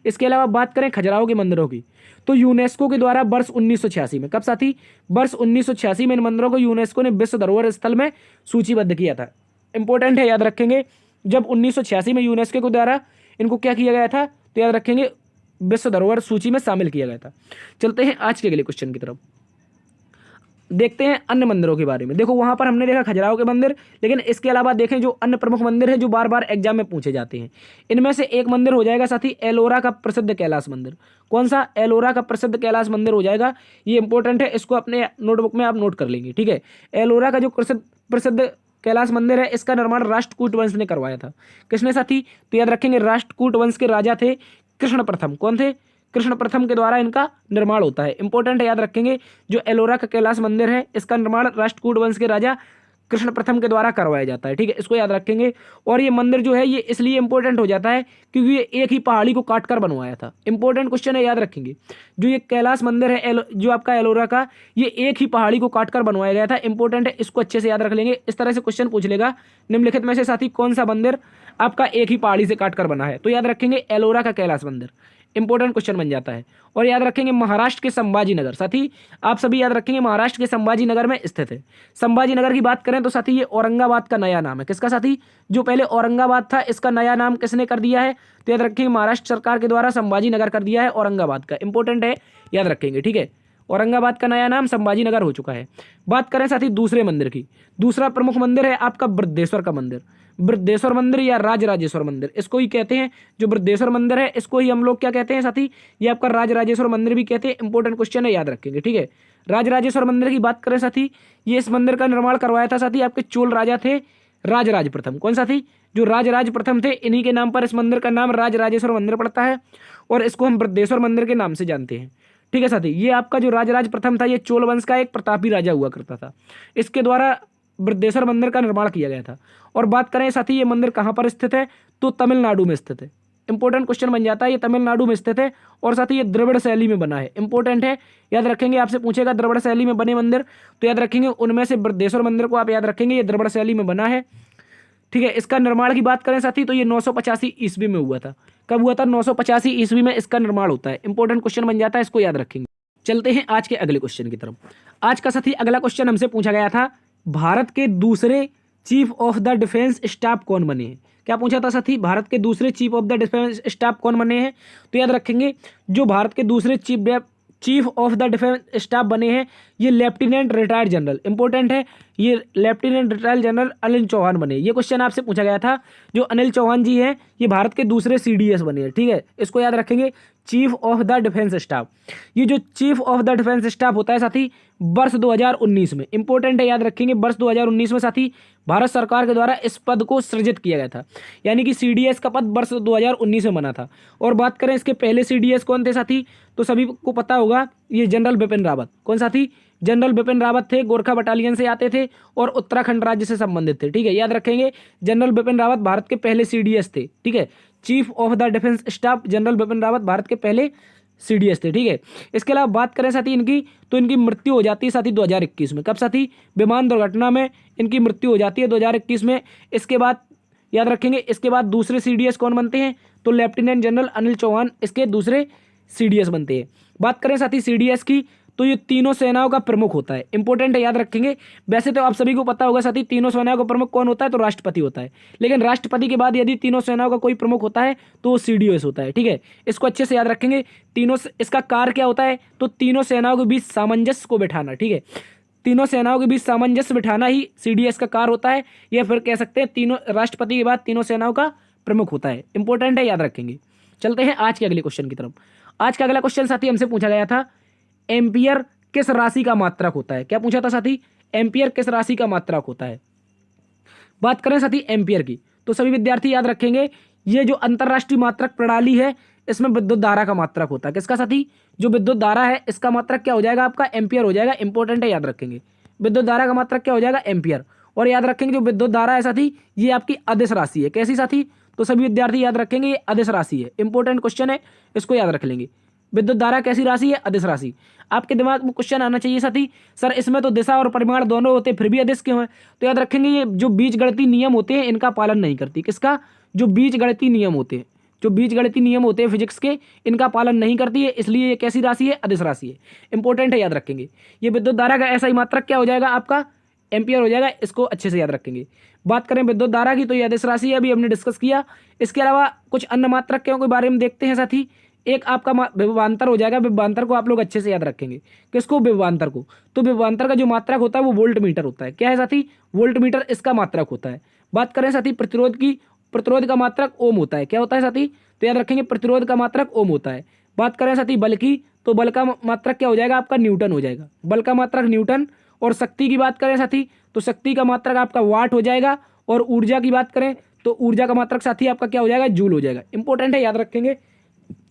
इसके अलावा बात करें खजुराहो के मंदिरों की, तो यूनेस्को के द्वारा वर्ष 1986 में, कब साथी, वर्ष 1986 में इन मंदिरों को यूनेस्को ने विश्व धरोहर स्थल में सूचीबद्ध किया था। इंपॉर्टेंट है, याद रखेंगे। जब 1986 में यूनेस्को के द्वारा इनको क्या किया गया था, तो याद रखेंगे विश्व धरोहर सूची में शामिल किया गया था। चलते हैं आज के अगले क्वेश्चन की तरफ, देखते हैं अन्य मंदिरों के बारे में। देखो वहां पर हमने देखा खजुराहो के मंदिर, लेकिन इसके अलावा देखें जो अन्य प्रमुख मंदिर हैं जो बार बार एग्जाम में पूछे जाते हैं, इनमें से एक मंदिर हो जाएगा साथी एलोरा का प्रसिद्ध कैलाश मंदिर। कौन सा, एलोरा का प्रसिद्ध कैलाश मंदिर हो जाएगा। ये इंपॉर्टेंट है, इसको अपने नोटबुक में आप नोट कर लेंगे। ठीक है, एलोरा का जो प्रसिद्ध कैलाश मंदिर है, इसका निर्माण राष्ट्रकूट वंश ने करवाया था। किसने साथी, तो याद रखेंगे राष्ट्रकूट वंश के राजा थे कृष्ण प्रथम। कौन थे, कृष्ण प्रथम के द्वारा इनका निर्माण होता है। इंपॉर्टेंट है, याद रखेंगे। जो एलोरा का कैलाश मंदिर है, इसका निर्माण राष्ट्रकूट वंश के राजा कृष्ण प्रथम के द्वारा करवाया जाता है। ठीक है, इसको याद रखेंगे। और ये मंदिर जो है ये इसलिए इंपॉर्टेंट हो जाता है क्योंकि ये एक ही पहाड़ी को काटकर बनवाया था। इंपॉर्टेंट क्वेश्चन है, याद रखेंगे। जो ये कैलाश मंदिर है जो आपका एलोरा का, ये एक ही पहाड़ी को काटकर बनवाया गया था। इंपॉर्टेंट है, इसको अच्छे से याद रख लेंगे। इस तरह से क्वेश्चन पूछ लेगा, निम्नलिखित में से साथी कौन सा मंदिर आपका एक ही पहाड़ी से काटकर बना है, तो याद रखेंगे एलोरा का कैलाश मंदिर। इंपॉर्टेंट क्वेश्चन बन जाता है। और याद रखेंगे महाराष्ट्र के संभाजी नगर, साथी आप सभी याद रखेंगे महाराष्ट्र के संभाजी नगर में स्थित है। संभाजी नगर की बात करें तो साथी ये औरंगाबाद का नया नाम है। किसका साथी, जो पहले औरंगाबाद था इसका नया नाम किसने कर दिया है, तो याद रखेंगे महाराष्ट्र सरकार के द्वारा संभाजी नगर कर दिया है औरंगाबाद का। इंपॉर्टेंट है, याद रखेंगे। ठीक है, औरंगाबाद का नया नाम संभाजी नगर हो चुका है। बात करें साथी दूसरे मंदिर की, दूसरा प्रमुख मंदिर है आपका बृहदेश्वर का मंदिर। बृहदेश्वर मंदिर या राजराजेश्वर मंदिर, इसको ही कहते हैं। जो बृहदेश्वर मंदिर है इसको ही हम लोग क्या कहते हैं साथी, ये आपका राजराजेश्वर मंदिर भी कहते हैं। इंपॉर्टेंट क्वेश्चन है, याद रखेंगे। ठीक है, राजराजेश्वर मंदिर की बात करें साथी, ये इस मंदिर का निर्माण करवाया था साथी आपके चोल राजा थे राजराज प्रथम। कौन साथी, जो राजराज प्रथम थे, इन्हीं के नाम पर इस मंदिर का नाम राजराजेश्वर मंदिर पड़ता है और इसको हम बृहदेश्वर मंदिर के नाम से जानते हैं। ठीक है साथी, ये आपका जो राजराज प्रथम था ये चोल वंश का एक प्रतापी राजा हुआ करता था, इसके द्वारा बृहदेश्वर मंदिर का निर्माण किया गया था। और बात करें साथी ये मंदिर कहाँ पर स्थित है, तो तमिलनाडु में स्थित है। इंपॉर्टेंट क्वेश्चन बन जाता है, ये तमिलनाडु में स्थित है और साथी ये द्रविड़ शैली में बना है। इंपॉर्टेंट है, याद रखेंगे। आपसे पूछेगा द्रविड़ शैली में बने मंदिर, तो याद रखेंगे उनमें से बृहदेश्वर मंदिर को आप याद रखेंगे, ये द्रविड़ शैली में बना है। ठीक है, इसका निर्माण की बात करें साथी तो ये 985 ईस्वी में हुआ था। कब हुआ था, 985 ईस्वी में इसका निर्माण होता है। इंपॉर्टेंट क्वेश्चन बन जाता है, इसको याद रखेंगे। चलते हैं आज के अगले क्वेश्चन की तरफ। आज का साथी अगला क्वेश्चन हमसे पूछा गया था, भारत के दूसरे chief of the defence staff कौन बने हैं। क्या पूछा था साथी, भारत के दूसरे chief of the defence staff कौन बने हैं, तो याद रखेंगे जो भारत के दूसरे chief of the defence staff बने हैं ये लेफ्टिनेंट रिटायर्ड जनरल। इंपॉर्टेंट है, ये lieutenant retired general Anil Chauhan बने। ये क्वेश्चन आपसे पूछा गया था, जो अनिल चौहान जी हैं ये भारत के दूसरे सीडीएस बने हैं। ठीक है, इसको याद रखेंगे, chief of the defence staff. ये जो chief of the defence staff होता है साथी वर्ष 2019 में, इंपॉर्टेंट है, याद रखेंगे, वर्ष 2019 में साथी भारत सरकार के द्वारा इस पद को सृजित किया गया था। यानी कि सीडीएस का पद वर्ष 2019 में बना था। और बात करें इसके पहले सीडीएस कौन थे साथी, तो सभी को पता होगा ये जनरल बिपिन रावत। कौन साथी, जनरल बिपिन रावत थे, गोरखा बटालियन से आते थे और उत्तराखंड राज्य से संबंधित थे। ठीक है, याद रखेंगे जनरल बिपिन रावत भारत के पहले सीडीएस थे। ठीक है, chief of the defence staff general Bipin Rawat Bharat के पहले सीडीएस थे। ठीक है, इसके अलावा बात करें साथी इनकी, तो इनकी मृत्यु हो जाती है साथी 2021 में। कब साथी, विमान दुर्घटना में इनकी मृत्यु हो जाती है 2021 में। इसके बाद याद रखेंगे, इसके बाद दूसरे सीडीएस कौन बनते हैं, तो लेफ्टिनेंट जनरल अनिल चौहान इसके दूसरे सीडीएस बनते हैं। बात करें साथी सीडीएस की, तो ये तीनों सेनाओं का प्रमुख होता है। इंपॉर्टेंट है, याद रखेंगे। वैसे तो आप सभी को पता होगा साथी तीनों सेनाओं का प्रमुख कौन होता है, तो राष्ट्रपति होता है। लेकिन राष्ट्रपति के बाद यदि तीनों सेनाओं का कोई प्रमुख होता है तो वो सीडीएस होता है। ठीक है, इसको अच्छे से याद रखेंगे। तीनों, इसका कार्य क्या होता है, तो तीनों सेनाओं के बीच सामंजस्य को बैठाना। ठीक है, तीनों सेनाओं के बीच सामंजस्य बिठाना ही सीडीएस का कार्य होता है, या फिर कह सकते हैं तीनों राष्ट्रपति के बाद तीनों सेनाओं का प्रमुख होता है। इंपॉर्टेंट है, याद रखेंगे। चलते हैं आज के अगले क्वेश्चन की तरफ। आज का अगला क्वेश्चन साथी हमसे पूछा गया था, एम्पियर किस राशि का मात्रक होता है। क्या पूछा था साथी, एम्पियर किस राशि का मात्रक होता है। बात करें साथी एम्पियर की, तो सभी विद्यार्थी याद रखेंगे ये जो अंतरराष्ट्रीय मात्रक प्रणाली है इसमें विद्युत धारा का मात्रक होता है। किसका साथी, जो विद्युत धारा है इसका मात्रक क्या हो जाएगा आपका, एम्पियर हो जाएगा। इंपॉर्टेंट है, याद रखेंगे। विद्युत धारा का मात्रक क्या हो जाएगा, एम्पियर। और याद रखेंगे जो विद्युत धारा है साथी ये आपकी अदिश राशि है। कैसी साथी? तो सभी विद्यार्थी याद रखेंगे ये अदिश राशि है। इंपॉर्टेंट क्वेश्चन है, इसको याद रख लेंगे। विद्युत धारा कैसी राशि है? अदिश राशि। आपके दिमाग में क्वेश्चन आना चाहिए साथी, सर इसमें तो दिशा और परिमाण दोनों होते हैं फिर भी अदिश क्यों है? तो याद रखेंगे ये जो बीजगणितीय नियम होते हैं इनका पालन नहीं करती। किसका? जो बीजगणितीय नियम होते हैं, जो बीजगणितीय नियम होते हैं फिजिक्स के, इनका पालन नहीं करती है, इसलिए ये कैसी राशि है? अदिश राशि है। इंपॉर्टेंट है, याद रखेंगे। ये विद्युत धारा का ऐसा ही मात्रक क्या हो जाएगा आपका? एम्पियर हो जाएगा। इसको अच्छे से याद रखेंगे। बात करें विद्युत धारा की तो ये अदिश राशि है, अभी हमने डिस्कस किया। इसके अलावा कुछ अन्य मात्रकों के बारे में देखते हैं साथी। एक आपका विभवांतर हो जाएगा। विभवांतर को आप लोग अच्छे से याद रखेंगे। किसको? विभवांतर को। तो विभवांतर का जो मात्रक होता है वो वोल्ट मीटर होता है। क्या है साथी? वोल्ट मीटर इसका मात्रक होता है। बात करें साथी प्रतिरोध की, प्रतिरोध का मात्रक ओम होता है। क्या होता है साथी? तो याद रखेंगे प्रतिरोध का मात्रक ओम होता है। बात करें साथी बल की, तो बल का मात्रक क्या हो जाएगा आपका? न्यूटन हो जाएगा। बल का मात्रक न्यूटन। और शक्ति की बात करें साथी तो शक्ति का मात्रक आपका वाट हो जाएगा। और ऊर्जा की बात करें तो ऊर्जा का मात्रक साथी आपका क्या हो जाएगा? जूल हो जाएगा। इंपॉर्टेंट है, याद रखेंगे।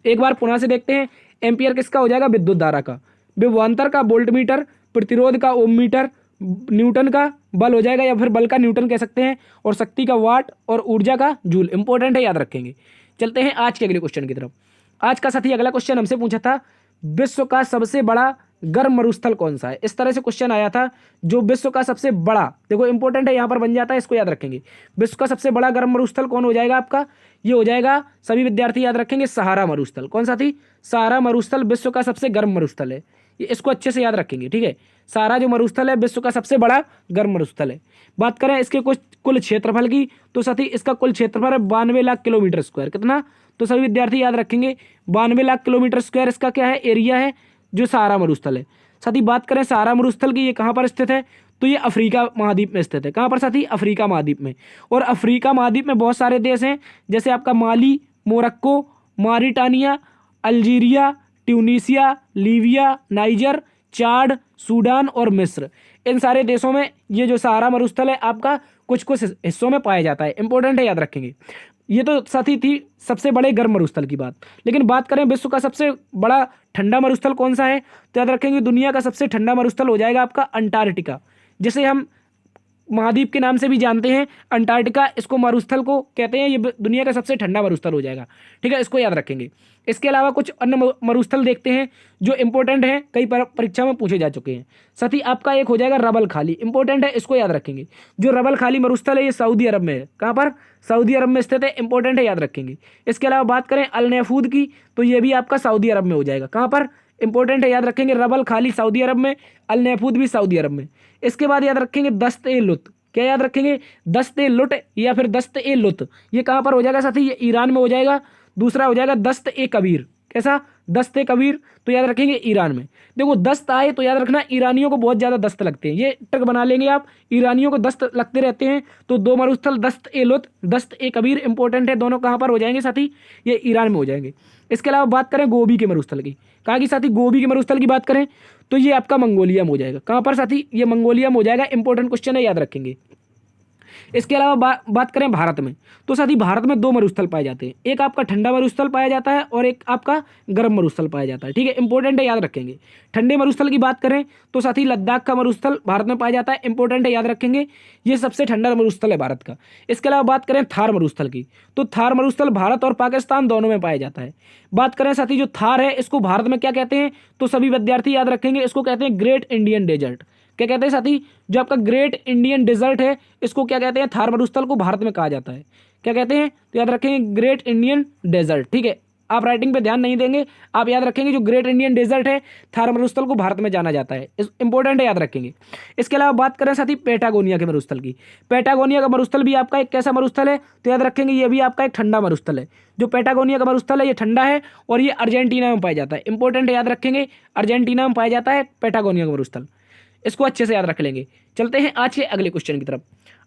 एक बार पुनः से देखते हैं। एम्पियर किसका हो जाएगा? विद्युत धारा का। विभवांतर का वोल्ट मीटर, प्रतिरोध का ओम मीटर, न्यूटन का बल हो जाएगा या फिर बल का न्यूटन कह सकते हैं, और शक्ति का वाट और ऊर्जा का जूल। इंपॉर्टेंट है, याद रखेंगे। चलते हैं आज के अगले क्वेश्चन की तरफ। आज का साथी अगला क्वेश्चन हमसे पूछा था, विश्व का सबसे बड़ा गर्म मरुस्थल कौन सा है? इस तरह से क्वेश्चन आया था, जो विश्व का सबसे बड़ा, देखो इंपॉर्टेंट है, यहां पर बन जाता है, इसको याद रखेंगे। विश्व का सबसे बड़ा गर्म मरुस्थल कौन हो जाएगा आपका? ये हो जाएगा, सभी विद्यार्थी याद रखेंगे, सहारा मरुस्थल। कौन सा थी? सहारा मरुस्थल विश्व का सबसे गर्म मरुस्थल है। ये इसको अच्छे से याद रखेंगे, ठीक है। सहारा जो मरुस्थल है विश्व का सबसे बड़ा गर्म मरुस्थल है। बात करें इसके कुछ कुल क्षेत्रफल की, तो साथी इसका कुल क्षेत्रफल है 92 लाख किलोमीटर स्क्वायर। कितना? तो सभी विद्यार्थी याद रखेंगे 92 लाख किलोमीटर स्क्वायर इसका क्या है? एरिया है, जो सहारा मरुस्थल है। साथी बात करें सहारा मरुस्थल की, ये कहाँ पर स्थित है? तो ये अफ्रीका महाद्वीप में स्थित है। कहाँ पर साथी? अफ्रीका महाद्वीप में। और अफ्रीका महाद्वीप में बहुत सारे देश हैं, जैसे आपका Mali, Morocco, Mauritania, Algeria, Tunisia, Libya, Niger, Chad, Sudan और मिस्र। इन सारे देशों में ये जो सहारा मरुस्थल है आपका कुछ कुछ हिस्सों में पाया जाता है। इंपॉर्टेंट है, याद रखेंगे। ये तो साथी थी सबसे बड़े गर्म मरुस्थल की बात। लेकिन बात करें विश्व का सबसे बड़ा ठंडा मरुस्थल कौन सा है, तो याद रखेंगे दुनिया का सबसे ठंडा मरुस्थल हो जाएगा आपका अंटार्कटिका, जिसे हम महाद्वीप के नाम से भी जानते हैं। अंटार्कटिका, इसको मरुस्थल को कहते हैं। ये दुनिया का सबसे ठंडा मरुस्थल हो जाएगा, ठीक है, इसको याद रखेंगे। इसके अलावा कुछ अन्य मरुस्थल देखते हैं जो इंपॉर्टेंट हैं, कई परीक्षा में पूछे जा चुके हैं। साथ ही आपका एक हो जाएगा रबल खाली। इंपॉर्टेंट है, इसको याद रखेंगे। जो रबल खाली मरुस्थल है ये सऊदी अरब में है। कहाँ पर? सऊदी अरब में स्थित है। इंपॉर्टेंट है, याद रखेंगे। इसके अलावा बात करें अल नहफूद की, तो ये भी आपका सऊदी अरब में हो जाएगा। कहाँ पर? इंपॉर्टेंट है, याद रखेंगे। रबल खाली सऊदी अरब में, अल नहफूद भी सऊदी अरब में। इसके बाद याद रखेंगे दस्त ए लुत। क्या याद रखेंगे? दस्त ए लुट या फिर दस्त ए लुत, ये कहाँ पर हो जाएगा साथी? ये ईरान में हो जाएगा। दूसरा हो जाएगा दस्त ए कबीर। कैसा? दस्त ए कबीर, तो याद रखेंगे ईरान में। देखो दस्त आए तो याद रखना ईरानियों को बहुत ज़्यादा दस्त लगते हैं, ये ट्रिक बना लेंगे आप। ईरानियों को दस्त लगते रहते हैं, तो दो मरुस्थल दस्त ए लुत, दस्त ए कबीर इंपॉर्टेंट है। दोनों कहाँ पर हो जाएंगे साथी? ये ईरान में हो जाएंगे। इसके अलावा बात करें गोबी के मरुस्थल की, कहाँ की साथी? गोबी के मरुस्थल की बात करें तो ये आपका मंगोलिया में हो जाएगा। कहाँ पर साथी? ये मंगोलिया में हो जाएगा। इंपॉर्टेंट क्वेश्चन है, याद रखेंगे। इसके अलावा बात करें भारत में, तो साथी भारत में दो मरुस्थल पाए जाते हैं। एक आपका ठंडा मरुस्थल पाया जाता है और एक आपका गर्म मरुस्थल पाया जाता है, ठीक है। इंपॉर्टेंट है, याद रखेंगे। ठंडे मरुस्थल की बात करें तो साथी लद्दाख का मरुस्थल भारत में पाया जाता है। इंपॉर्टेंट है, याद रखेंगे। ये सबसे ठंडा मरुस्थल है भारत का। इसके अलावा बात करें थार मरुस्थल की, तो थार मरुस्थल भारत और पाकिस्तान दोनों में पाया जाता है। बात करें साथी जो थार है इसको भारत में क्या कहते हैं, तो सभी विद्यार्थी याद रखेंगे, इसको कहते हैं ग्रेट इंडियन डेजर्ट। क्या कहते हैं साथी? जो आपका ग्रेट इंडियन डेजर्ट है इसको क्या कहते हैं? थार मरुस्थल को भारत में कहा जाता है। क्या कहते हैं? तो याद रखेंगे ग्रेट इंडियन डेजर्ट, ठीक है। आप राइटिंग पे ध्यान नहीं देंगे, आप याद रखेंगे जो ग्रेट इंडियन डेजर्ट है थार मरुस्थल को भारत में जाना जाता है। इंपॉर्टेंट है, याद रखेंगे। इसके अलावा बात करें साथी पैटागोनिया के मरुस्थल की, पैटागोनिया का मरुस्थल भी आपका एक कैसा मरुस्थल है, तो याद रखेंगे ये भी आपका एक ठंडा मरुस्थल है। जो पैटागोनिया का मरुस्थल है ये ठंडा है और ये अर्जेंटीना में पाया जाता है। इंपॉर्टेंट है, याद रखेंगे। अर्जेंटीना में पाया जाता है पैटागोनिया का मरुस्थल, इसको अच्छे से याद रख लेंगे। चलते हैं आज के अगले क्वेश्चन की तरफ।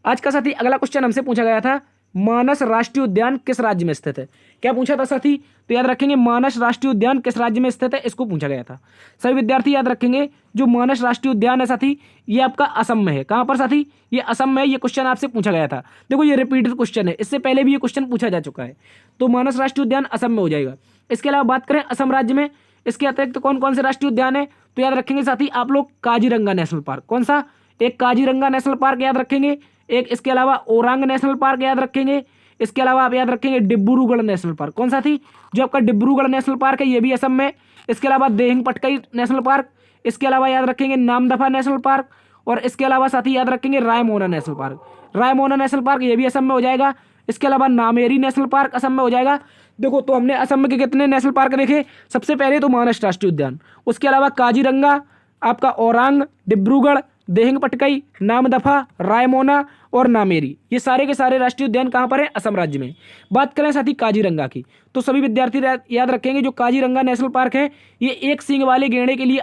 आज का साथी अगला क्वेश्चन हमसे पूछा गया था, मानस राष्ट्रीय उद्यान किस राज्य में स्थित है? क्या पूछा था साथी? तो याद रखेंगे मानस राष्ट्रीय उद्यान किस राज्य में स्थित है, इसको पूछा गया था। सभी विद्यार्थी याद रखेंगे जो मानस राष्ट्रीय उद्यान है साथी ये आपका असम में है। कहाँ पर साथी? ये असम में है। ये क्वेश्चन आपसे पूछा गया था। देखो ये रिपीटेड क्वेश्चन है, इससे पहले भी ये क्वेश्चन पूछा जा चुका है। तो मानस राष्ट्रीय उद्यान असम में हो जाएगा। इसके अलावा बात करें असम राज्य में इसके अतिरिक्त कौन कौन से राष्ट्रीय उद्यान है, तो याद रखेंगे साथी आप लोग काजीरंगा नेशनल पार्क। कौन सा? एक काजीरंगा नेशनल पार्क याद रखेंगे, एक इसके अलावा ओरांग नेशनल पार्क याद रखेंगे, इसके अलावा आप याद रखेंगे डिब्रूगढ़ नेशनल पार्क। कौन सा थी? जो आपका डिब्रूगढ़ नेशनल पार्क है, ये भी असम में। इसके अलावा देहिंग पटकाई नेशनल पार्क, इसके अलावा याद रखेंगे नामदफा नेशनल पार्क, और इसके अलावा साथ ही याद रखेंगे Raimona national park. Raimona national park ये भी असम में हो जाएगा। इसके अलावा नामेरी नेशनल पार्क असम में हो जाएगा। देखो, तो हमने असम में के कितने नेशनल पार्क देखे? सबसे पहले तो मानस राष्ट्रीय उद्यान, उसके अलावा काजीरंगा, आपका ओरांग, डिब्रूगढ़, देहिंग पटकाई, नामदफा, रायमोना और नामेरी, ये सारे के सारे राष्ट्रीय उद्यान कहाँ पर है? असम राज्य में। बात करें साथ ही काजीरंगा की, तो सभी विद्यार्थी याद रखेंगे जो काजीरंगा नेशनल पार्क है ये एक सींग वाले गैंडे के लिए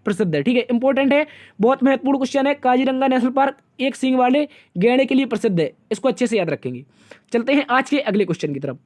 प्रसिद्ध है। ठीक है, इंपॉर्टेंट है, बहुत महत्वपूर्ण क्वेश्चन है। काजीरंगा नेशनल पार्क एक सींग वाले गैंडे के लिए प्रसिद्ध है, इसको अच्छे से याद रखेंगे। चलते हैं आज के अगले क्वेश्चन की तरफ।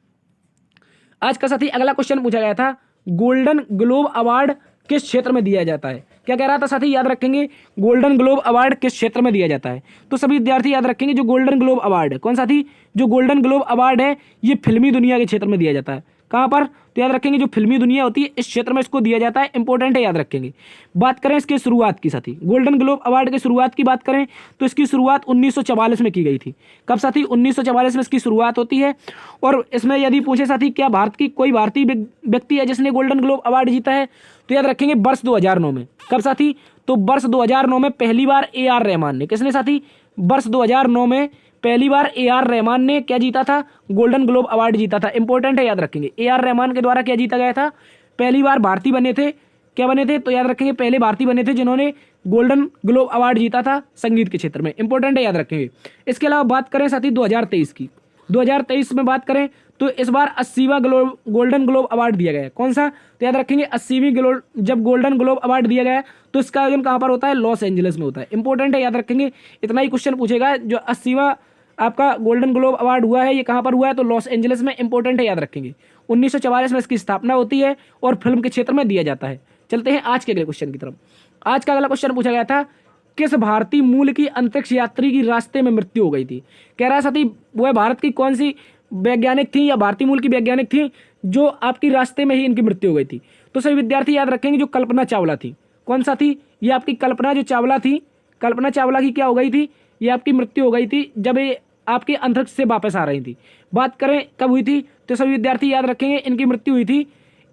आज का साथी अगला क्वेश्चन पूछा गया था, गोल्डन ग्लोब अवार्ड किस क्षेत्र में दिया जाता है? क्या कह रहा था साथी? याद रखेंगे, गोल्डन ग्लोब अवार्ड किस क्षेत्र में दिया जाता है? तो सभी विद्यार्थी याद रखेंगे जो गोल्डन ग्लोब अवार्ड है, कौन सा थी? जो गोल्डन ग्लोब अवार्ड है ये फिल्मी दुनिया के क्षेत्र में दिया जाता है। कहाँ पर? तो याद रखेंगे जो फिल्मी दुनिया होती है इस क्षेत्र में इसको दिया जाता है, इंपॉर्टेंट है, याद रखेंगे। बात करें इसकी शुरुआत की साथी, गोल्डन ग्लोब अवार्ड की शुरुआत की बात करें तो इसकी शुरुआत 1944 में की गई थी। कब साथी? 1944 में इसकी शुरुआत होती है। और इसमें यदि पूछे साथी क्या भारत की कोई भारतीय व्यक्ति है जिसने गोल्डन ग्लोब अवार्ड जीता है, तो याद रखेंगे वर्ष 2009 में। कब साथी? तो वर्ष 2009 में पहली बार AR रहमान ने, किसने साथी? वर्ष 2009 में पहली बार AR रहमान ने क्या जीता था? गोल्डन ग्लोब अवार्ड जीता था, इंपॉर्टेंट है, याद रखेंगे। AR रहमान के द्वारा क्या जीता गया था? पहली बार भारतीय बने थे, क्या बने थे? तो याद रखेंगे पहले भारतीय बने थे जिन्होंने गोल्डन ग्लोब अवार्ड जीता था संगीत के क्षेत्र में, इंपॉर्टेंट है, याद रखेंगे। इसके अलावा बात करें साथी 2023 की, 2023 में बात करें तो इस बार 80वां गोल्डन ग्लोब अवार्ड दिया गया है। कौन सा? तो याद रखेंगे 80वीं जब गोल्डन ग्लोब अवार्ड दिया गया तो इसका आयोजन कहाँ पर होता है? लॉस एंजलिस में होता है, इंपॉर्टेंट है, याद रखेंगे। इतना ही क्वेश्चन पूछेगा, जो 80वां आपका गोल्डन ग्लोब अवार्ड हुआ है ये कहाँ पर हुआ है? तो लॉस एंजलिस में, इंपॉर्टेंट है, याद रखेंगे। 1944 में इसकी स्थापना होती है और फिल्म के क्षेत्र में दिया जाता है। चलते हैं आज के अगले क्वेश्चन की तरफ। आज का अगला क्वेश्चन पूछा गया था, किस भारतीय मूल की अंतरिक्ष यात्री की रास्ते में मृत्यु हो गई थी? कह रहा है साथी वह भारत की कौन सी वैज्ञानिक थी या भारतीय मूल की वैज्ञानिक थी जो आपकी रास्ते में ही इनकी मृत्यु हो गई थी? तो सभी विद्यार्थी याद रखेंगे जो कल्पना चावला थी। कौन सा थी? ये आपकी कल्पना जो चावला थी, कल्पना चावला की क्या हो गई थी? ये आपकी मृत्यु हो गई थी जब ये आपके अंतरिक्ष से वापस आ रही थी। बात करें कब हुई थी, तो सभी विद्यार्थी याद रखेंगे इनकी मृत्यु हुई थी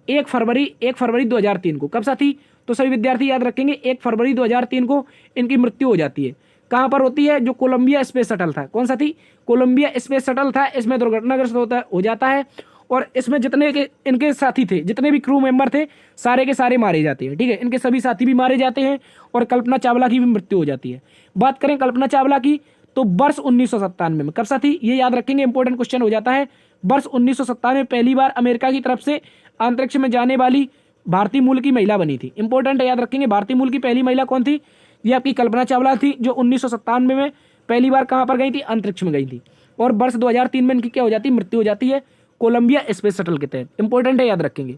1 फरवरी 2003 को। कब साथी? तो सभी विद्यार्थी याद रखेंगे 1 फरवरी 2003 को इनकी मृत्यु हो जाती है। कहाँ पर होती है? जो कोलंबिया स्पेस शटल था, कौन सा थी? कोलंबिया स्पेस शटल था, इसमें दुर्घटनाग्रस्त हो जाता है और इसमें जितने के इनके साथी थे, जितने भी क्रू मेंबर थे, सारे के सारे मारे जाते हैं। ठीक है, इनके सभी साथी भी मारे जाते हैं और कल्पना चावला की भी मृत्यु हो जाती है। बात करें कल्पना चावला की तो वर्ष 1997 में। कब साथी? ये याद रखेंगे, इंपॉर्टेंट क्वेश्चन हो जाता है। वर्ष 1997 में पहली बार अमेरिका की तरफ से अंतरिक्ष में जाने वाली भारतीय मूल की महिला बनी थी, इंपॉर्टेंट है, याद रखेंगे। भारतीय मूल की पहली महिला कौन थी? ये आपकी कल्पना चावला थी, जो 1997 में पहली बार कहाँ पर गई थी? अंतरिक्ष में गई थी। और वर्ष 2003 में इनकी क्या हो जाती है? मृत्यु हो जाती है कोलंबिया स्पेस शटल के तहत, इंपॉर्टेंट है, याद रखेंगे।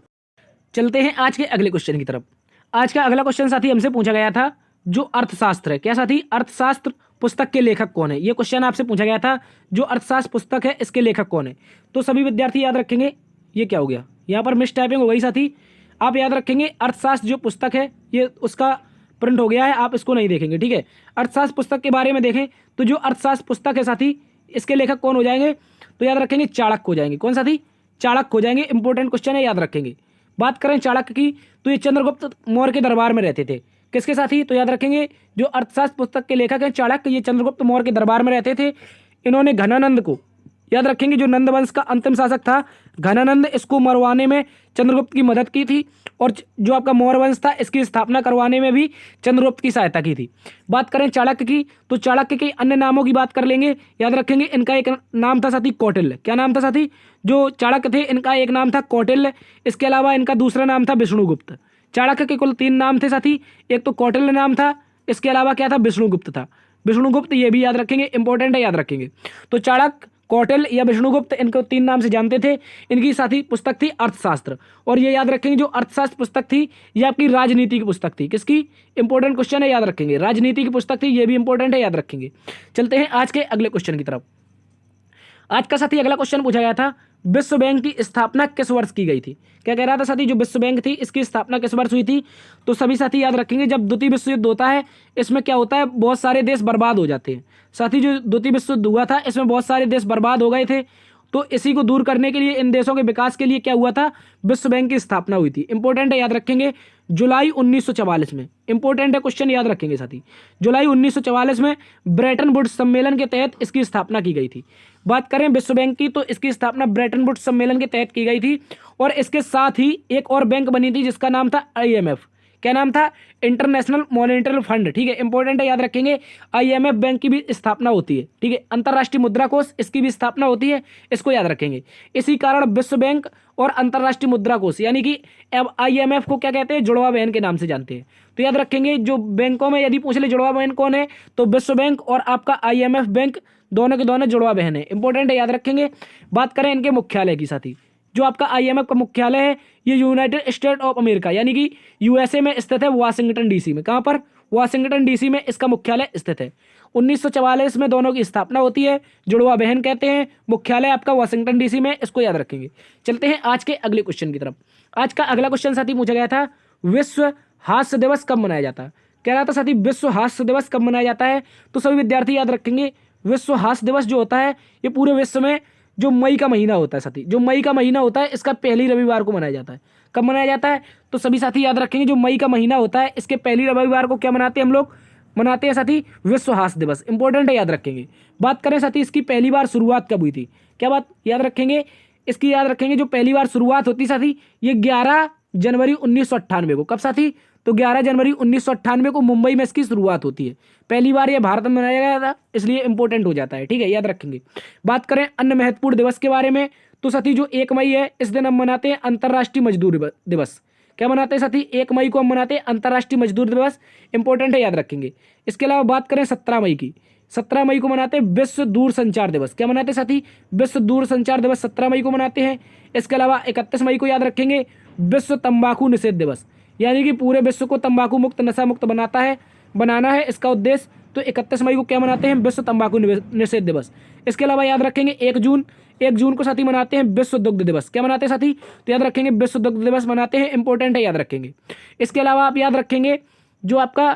चलते हैं आज के अगले क्वेश्चन की तरफ। आज का अगला क्वेश्चन साथी हमसे पूछा गया था, जो अर्थशास्त्र है, क्या साथी? अर्थशास्त्र पुस्तक के लेखक कौन है? ये क्वेश्चन आपसे पूछा गया था, जो अर्थशास्त्र पुस्तक है इसके लेखक कौन है? तो सभी विद्यार्थी याद रखेंगे, ये क्या हो गया? यहाँ पर मिस टाइपिंग हो गई साथी। आप याद रखेंगे अर्थशास्त्र जो पुस्तक है ये उसका प्रिंट हो गया है, आप इसको नहीं देखेंगे। ठीक है, अर्थशास्त्र पुस्तक के बारे में देखें तो जो अर्थशास्त्र पुस्तक है साथी इसके लेखक कौन हो जाएंगे? तो याद रखेंगे चाणक्य हो जाएंगे। कौन साथी? चाणक्य हो जाएंगे, इंपॉर्टेंट क्वेश्चन है, याद रखेंगे। बात करें चाणक्य की तो ये चंद्रगुप्त मौर्य के दरबार में रहते थे। किसके साथी? तो याद रखेंगे जो अर्थशास्त्र पुस्तक के लेखक हैं चाणक्य, ये चंद्रगुप्त मौर्य के दरबार में रहते थे। इन्होंने घनानंद को, याद रखेंगे जो नंद वंश का अंतिम शासक था घनानंद, इसको मरवाने में चंद्रगुप्त की मदद की थी और जो आपका मौर्य वंश था इसकी स्थापना करवाने में भी चंद्रगुप्त की सहायता की थी। बात करें चाणक्य की तो चाणक्य के अन्य नामों की बात कर लेंगे। याद रखेंगे इनका एक नाम था साथी कौटिल्य। क्या नाम था साथी? जो चाणक्य थे इनका एक नाम था कौटिल्य, इसके अलावा इनका दूसरा नाम था विष्णुगुप्त। चाणक्य के कुल 3 नाम थे साथी, एक तो कौटिल्य नाम था, इसके अलावा क्या था? विष्णुगुप्त था। विष्णुगुप्त ये भी याद रखेंगे, इंपॉर्टेंट है, याद रखेंगे। तो चाणक्य, कौटिल्य या विष्णुगुप्त, इनको 3 नाम से जानते थे। इनकी साथी पुस्तक थी अर्थशास्त्र, और ये याद रखेंगे जो अर्थशास्त्र पुस्तक थी ये आपकी राजनीति की पुस्तक थी। किसकी? इंपॉर्टेंट क्वेश्चन है, याद रखेंगे, राजनीति की पुस्तक थी, ये भी इंपॉर्टेंट है, याद रखेंगे। चलते हैं आज के अगले क्वेश्चन की तरफ। आज का साथी अगला क्वेश्चन पूछा गया था, विश्व बैंक की स्थापना किस वर्ष की गई थी? क्या कह रहा था साथी, जो विश्व बैंक थी इसकी स्थापना किस वर्ष हुई थी? तो सभी साथी याद रखेंगे, जब द्वितीय विश्व युद्ध होता है इसमें क्या होता है, बहुत सारे देश बर्बाद हो जाते हैं। साथी जो द्वितीय विश्व युद्ध हुआ था इसमें बहुत सारे देश बर्बाद हो गए थे, तो इसी को दूर करने के लिए, इन देशों के विकास के लिए क्या हुआ था, विश्व बैंक की स्थापना हुई थी। इंपॉर्टेंट है, याद रखेंगे, जुलाई 1944 में। इंपॉर्टेंट है, क्वेश्चन याद रखेंगे साथी, जुलाई 1944 में ब्रेटन वुड्स सम्मेलन के तहत इसकी स्थापना की गई थी। बात करें विश्व बैंक की तो इसकी स्थापना ब्रेटन वुड्स सम्मेलन के तहत की गई थी, और इसके साथ ही एक और बैंक बनी थी जिसका नाम था IMF। क्या नाम था? International monetary fund. ठीक है, इंपॉर्टेंट है, याद रखेंगे। IMF बैंक की भी स्थापना होती है। ठीक है, अंतर्राष्ट्रीय मुद्रा कोष, इसकी भी स्थापना होती है, इसको याद रखेंगे। इसी कारण विश्व बैंक और अंतर्राष्ट्रीय मुद्रा कोष यानी कि अब IMF को क्या कहते हैं, जुड़वा बहन के नाम से जानते हैं। तो याद रखेंगे, जो बैंकों में यदि पूछ ले जुड़वा बहन कौन है, तो विश्व बैंक और आपका IMF बैंक दोनों के दोनों जुड़वा बहन है। इंपॉर्टेंट है, याद रखेंगे। बात करें इनके मुख्यालय की साथी, जो आपका IMF का मुख्यालय है ये यूनाइटेड स्टेट ऑफ अमेरिका यानी कि USA में स्थित है, वाशिंगटन DC में। कहाँ पर? वाशिंगटन DC में इसका मुख्यालय स्थित है। 1944 में दोनों की स्थापना होती है, जुड़वा बहन कहते हैं, मुख्यालय आपका वाशिंगटन DC में, इसको याद रखेंगे। चलते हैं आज के अगले क्वेश्चन की तरफ। आज का अगला क्वेश्चन साथी पूछा गया था, विश्व हास्य दिवस कब मनाया जाता है? कह रहा था साथी, विश्व हास्य दिवस कब मनाया जाता है? तो सभी विद्यार्थी याद रखेंगे, विश्व हास्य दिवस जो होता है ये पूरे विश्व में जो मई का महीना होता है साथी, जो मई का महीना होता है इसका पहली रविवार को मनाया जाता है। कब मनाया जाता है? तो सभी साथी याद रखेंगे, जो मई का महीना होता है इसके पहली रविवार को क्या मनाते हैं हम लोग? मनाते हैं साथी विश्व हास्य दिवस। इंपॉर्टेंट है, याद रखेंगे। बात करें साथी इसकी पहली बार शुरुआत कब हुई थी? क्या बात याद रखेंगे? इसकी याद रखेंगे, जो पहली बार शुरुआत होती साथी ये 11 जनवरी 1998 को। कब साथी? तो 11 जनवरी 1998 को मुंबई में इसकी शुरुआत होती है। पहली बार ये भारत में मनाया गया था, इसलिए इंपॉर्टेंट हो जाता है। ठीक है, याद रखेंगे। बात करें अन्य महत्वपूर्ण दिवस के बारे में, तो साथी जो 1 मई है इस दिन हम मनाते हैं अंतर्राष्ट्रीय मजदूर दिवस। क्या मनाते हैं साथी? 1 मई को हम मनाते हैं अंतर्राष्ट्रीय मजदूर दिवस। इंपॉर्टेंट है, याद रखेंगे। इसके अलावा बात करें 17 मई की, 17 मई को मनाते हैं विश्व दूरसंचार दिवस। क्या मनाते हैं साथी? विश्व दूरसंचार दिवस 17 मई को मनाते हैं। इसके अलावा 31 मई को याद रखेंगे विश्व तंबाकू निषेध दिवस, यानी कि पूरे विश्व को तंबाकू मुक्त, नशा मुक्त बनाना है इसका उद्देश्य। तो 31 मई को क्या मनाते हैं? विश्व तंबाकू निषेध दिवस। इसके अलावा याद रखेंगे 1 जून को साथी मनाते हैं विश्व दुग्ध दिवस। क्या मनाते हैं साथी? तो याद रखेंगे विश्व दुग्ध दिवस मनाते हैं। इंपॉर्टेंट है, याद रखेंगे। इसके अलावा आप याद रखेंगे जो आपका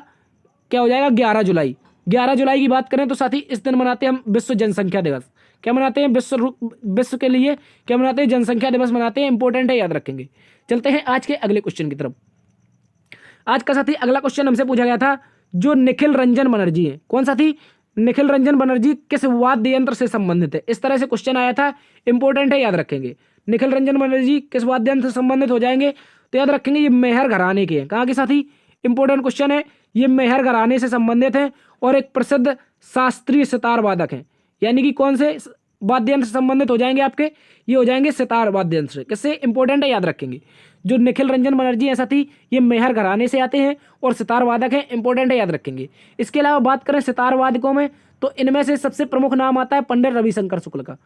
क्या हो जाएगा 11 जुलाई की बात करें तो साथी इस दिन मनाते हैं हम विश्व जनसंख्या दिवस। क्या मनाते हैं? विश्व के लिए क्या मनाते हैं? जनसंख्या दिवस मनाते हैं। इंपॉर्टेंट है, याद रखेंगे। चलते हैं आज के अगले क्वेश्चन की तरफ। आज का साथी अगला क्वेश्चन हमसे पूछा गया था, जो निखिल रंजन बनर्जी है, कौन साथी? निखिल रंजन बनर्जी किस वाद्य यंत्र से संबंधित है? इस तरह से क्वेश्चन आया था। इंपॉर्टेंट है, याद रखेंगे। निखिल रंजन बनर्जी किस वाद्य यंत्र से संबंधित हो जाएंगे? तो याद रखेंगे ये मेहर घराने के हैं। कहाँ के साथी? इंपॉर्टेंट क्वेश्चन है, ये मेहर घराने से संबंधित है और एक प्रसिद्ध शास्त्रीय सितार वादक हैं। यानी कि कौन से वाद्य यंत्र से संबंधित हो जाएंगे आपके? ये हो जाएंगे सितार वाद्य यंत्र से। किससे? इंपॉर्टेंट है, याद रखेंगे। जो निखिल रंजन बनर्जी हैं साथी ये मेहर घराने से आते हैं और सितार वादक हैं। इंपॉर्टेंट है, याद रखेंगे। इसके अलावा बात करें सितार वादकों में तो इनमें से सबसे प्रमुख नाम आता है पंडित रविशंकर शुक्ल का।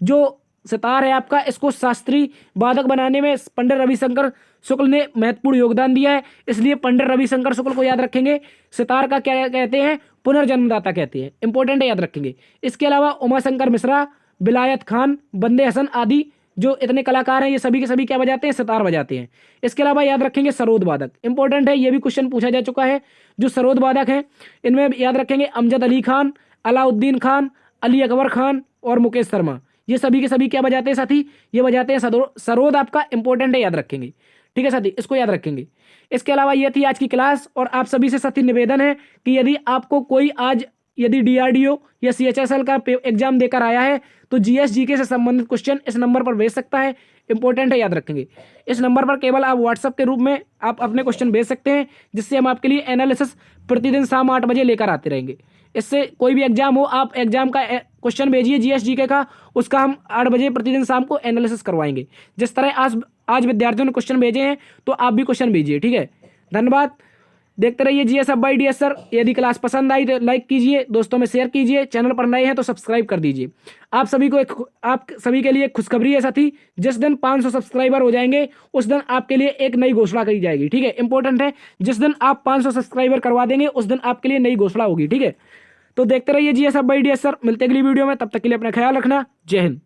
जो सितार है आपका, इसको शास्त्रीय वादक बनाने में पंडित रविशंकर शुक्ल ने महत्वपूर्ण योगदान दिया है, इसलिए पंडित रविशंकर शुक्ल को याद रखेंगे। सितार का क्या कहते हैं? पुनर्जन्मदाता कहते हैं। इंपॉर्टेंट है, याद रखेंगे। इसके अलावा उमाशंकर मिश्रा, विलायत खान, बंदे हसन आदि जो इतने कलाकार हैं ये सभी के सभी क्या बजाते हैं? सितार बजाते हैं। इसके अलावा याद रखेंगे सरोद वादक। इंपॉर्टेंट है, ये भी क्वेश्चन पूछा जा चुका है। जो सरोद वादक हैं इनमें याद रखेंगे अमजद अली खान, अलाउद्दीन खान, अली अकबर खान और मुकेश शर्मा। ये सभी के सभी क्या बजाते हैं साथी? ये बजाते हैं सरोद आपका। इंपॉर्टेंट है, याद रखेंगे। ठीक है साथी, इसको याद रखेंगे। इसके अलावा ये थी आज की क्लास और आप सभी से साथी निवेदन है कि यदि आपको कोई आज यदि DRDO या CHSL का एग्जाम देकर आया है तो GS GK से संबंधित क्वेश्चन इस नंबर पर भेज सकता है। इंपॉर्टेंट है, याद रखेंगे। इस नंबर पर केवल आप व्हाट्सएप के रूप में आप अपने क्वेश्चन भेज सकते हैं, जिससे हम आपके लिए एनालिसिस प्रतिदिन शाम 8 बजे लेकर आते रहेंगे। इससे कोई भी एग्जाम हो, आप एग्जाम का क्वेश्चन भेजिए GS GK का, उसका हम 8 बजे प्रतिदिन शाम को एनालिसिस करवाएंगे। जिस तरह आज विद्यार्थियों ने क्वेश्चन भेजे हैं तो आप भी क्वेश्चन भेजिए। ठीक है, धन्यवाद। देखते रहिए GS Up by DS sir. यदि क्लास पसंद आई तो लाइक कीजिए, दोस्तों में शेयर कीजिए, चैनल पर नए हैं तो सब्सक्राइब कर दीजिए। आप सभी के लिए एक खुशखबरी है साथी, जिस दिन 500 सब्सक्राइबर हो जाएंगे उस दिन आपके लिए एक नई घोषणा करी जाएगी। ठीक है, इंपॉर्टेंट है, जिस दिन आप 500 सब्सक्राइबर करवा देंगे उस दिन आपके लिए नई घोषणा होगी। ठीक है, तो देखते रहिए GS Up by DS sir. मिलते अगली वीडियो में, तब तक के लिए अपना ख्याल रखना। जय हिंद।